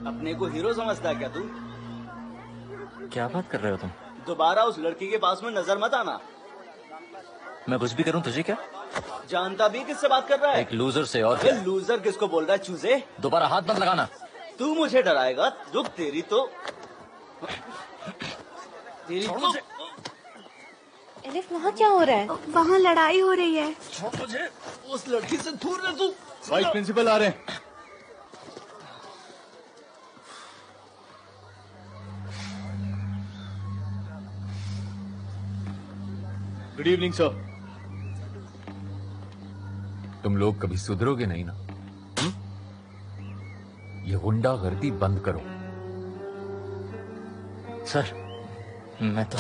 [SPEAKER 6] अपने को हीरो समझता है क्या तू?
[SPEAKER 5] क्या बात कर रहे हो तुम?
[SPEAKER 6] दोबारा उस लड़की के पास में नजर मत आना।
[SPEAKER 5] मैं कुछ भी करूं तुझे क्या?
[SPEAKER 6] जानता भी किससे बात कर रहा है?
[SPEAKER 5] एक लूजर से। और क्या?
[SPEAKER 6] लूजर किसको बोल रहा है चूजे?
[SPEAKER 5] दोबारा हाथ मत लगाना।
[SPEAKER 6] तू मुझे डराएगा? रुक तेरी तो
[SPEAKER 1] एलिफ, वहाँ क्या हो रहा है?
[SPEAKER 2] वहाँ लड़ाई हो रही है।
[SPEAKER 6] मुझे उस लड़की से दूर रह तू।
[SPEAKER 7] वाइस प्रिंसिपल आ रहे हैं। Good evening sir.
[SPEAKER 8] तुम लोग कभी सुधरोगे नहीं ना? ये गुंडागर्दी बंद करो।
[SPEAKER 5] सर, मैं तो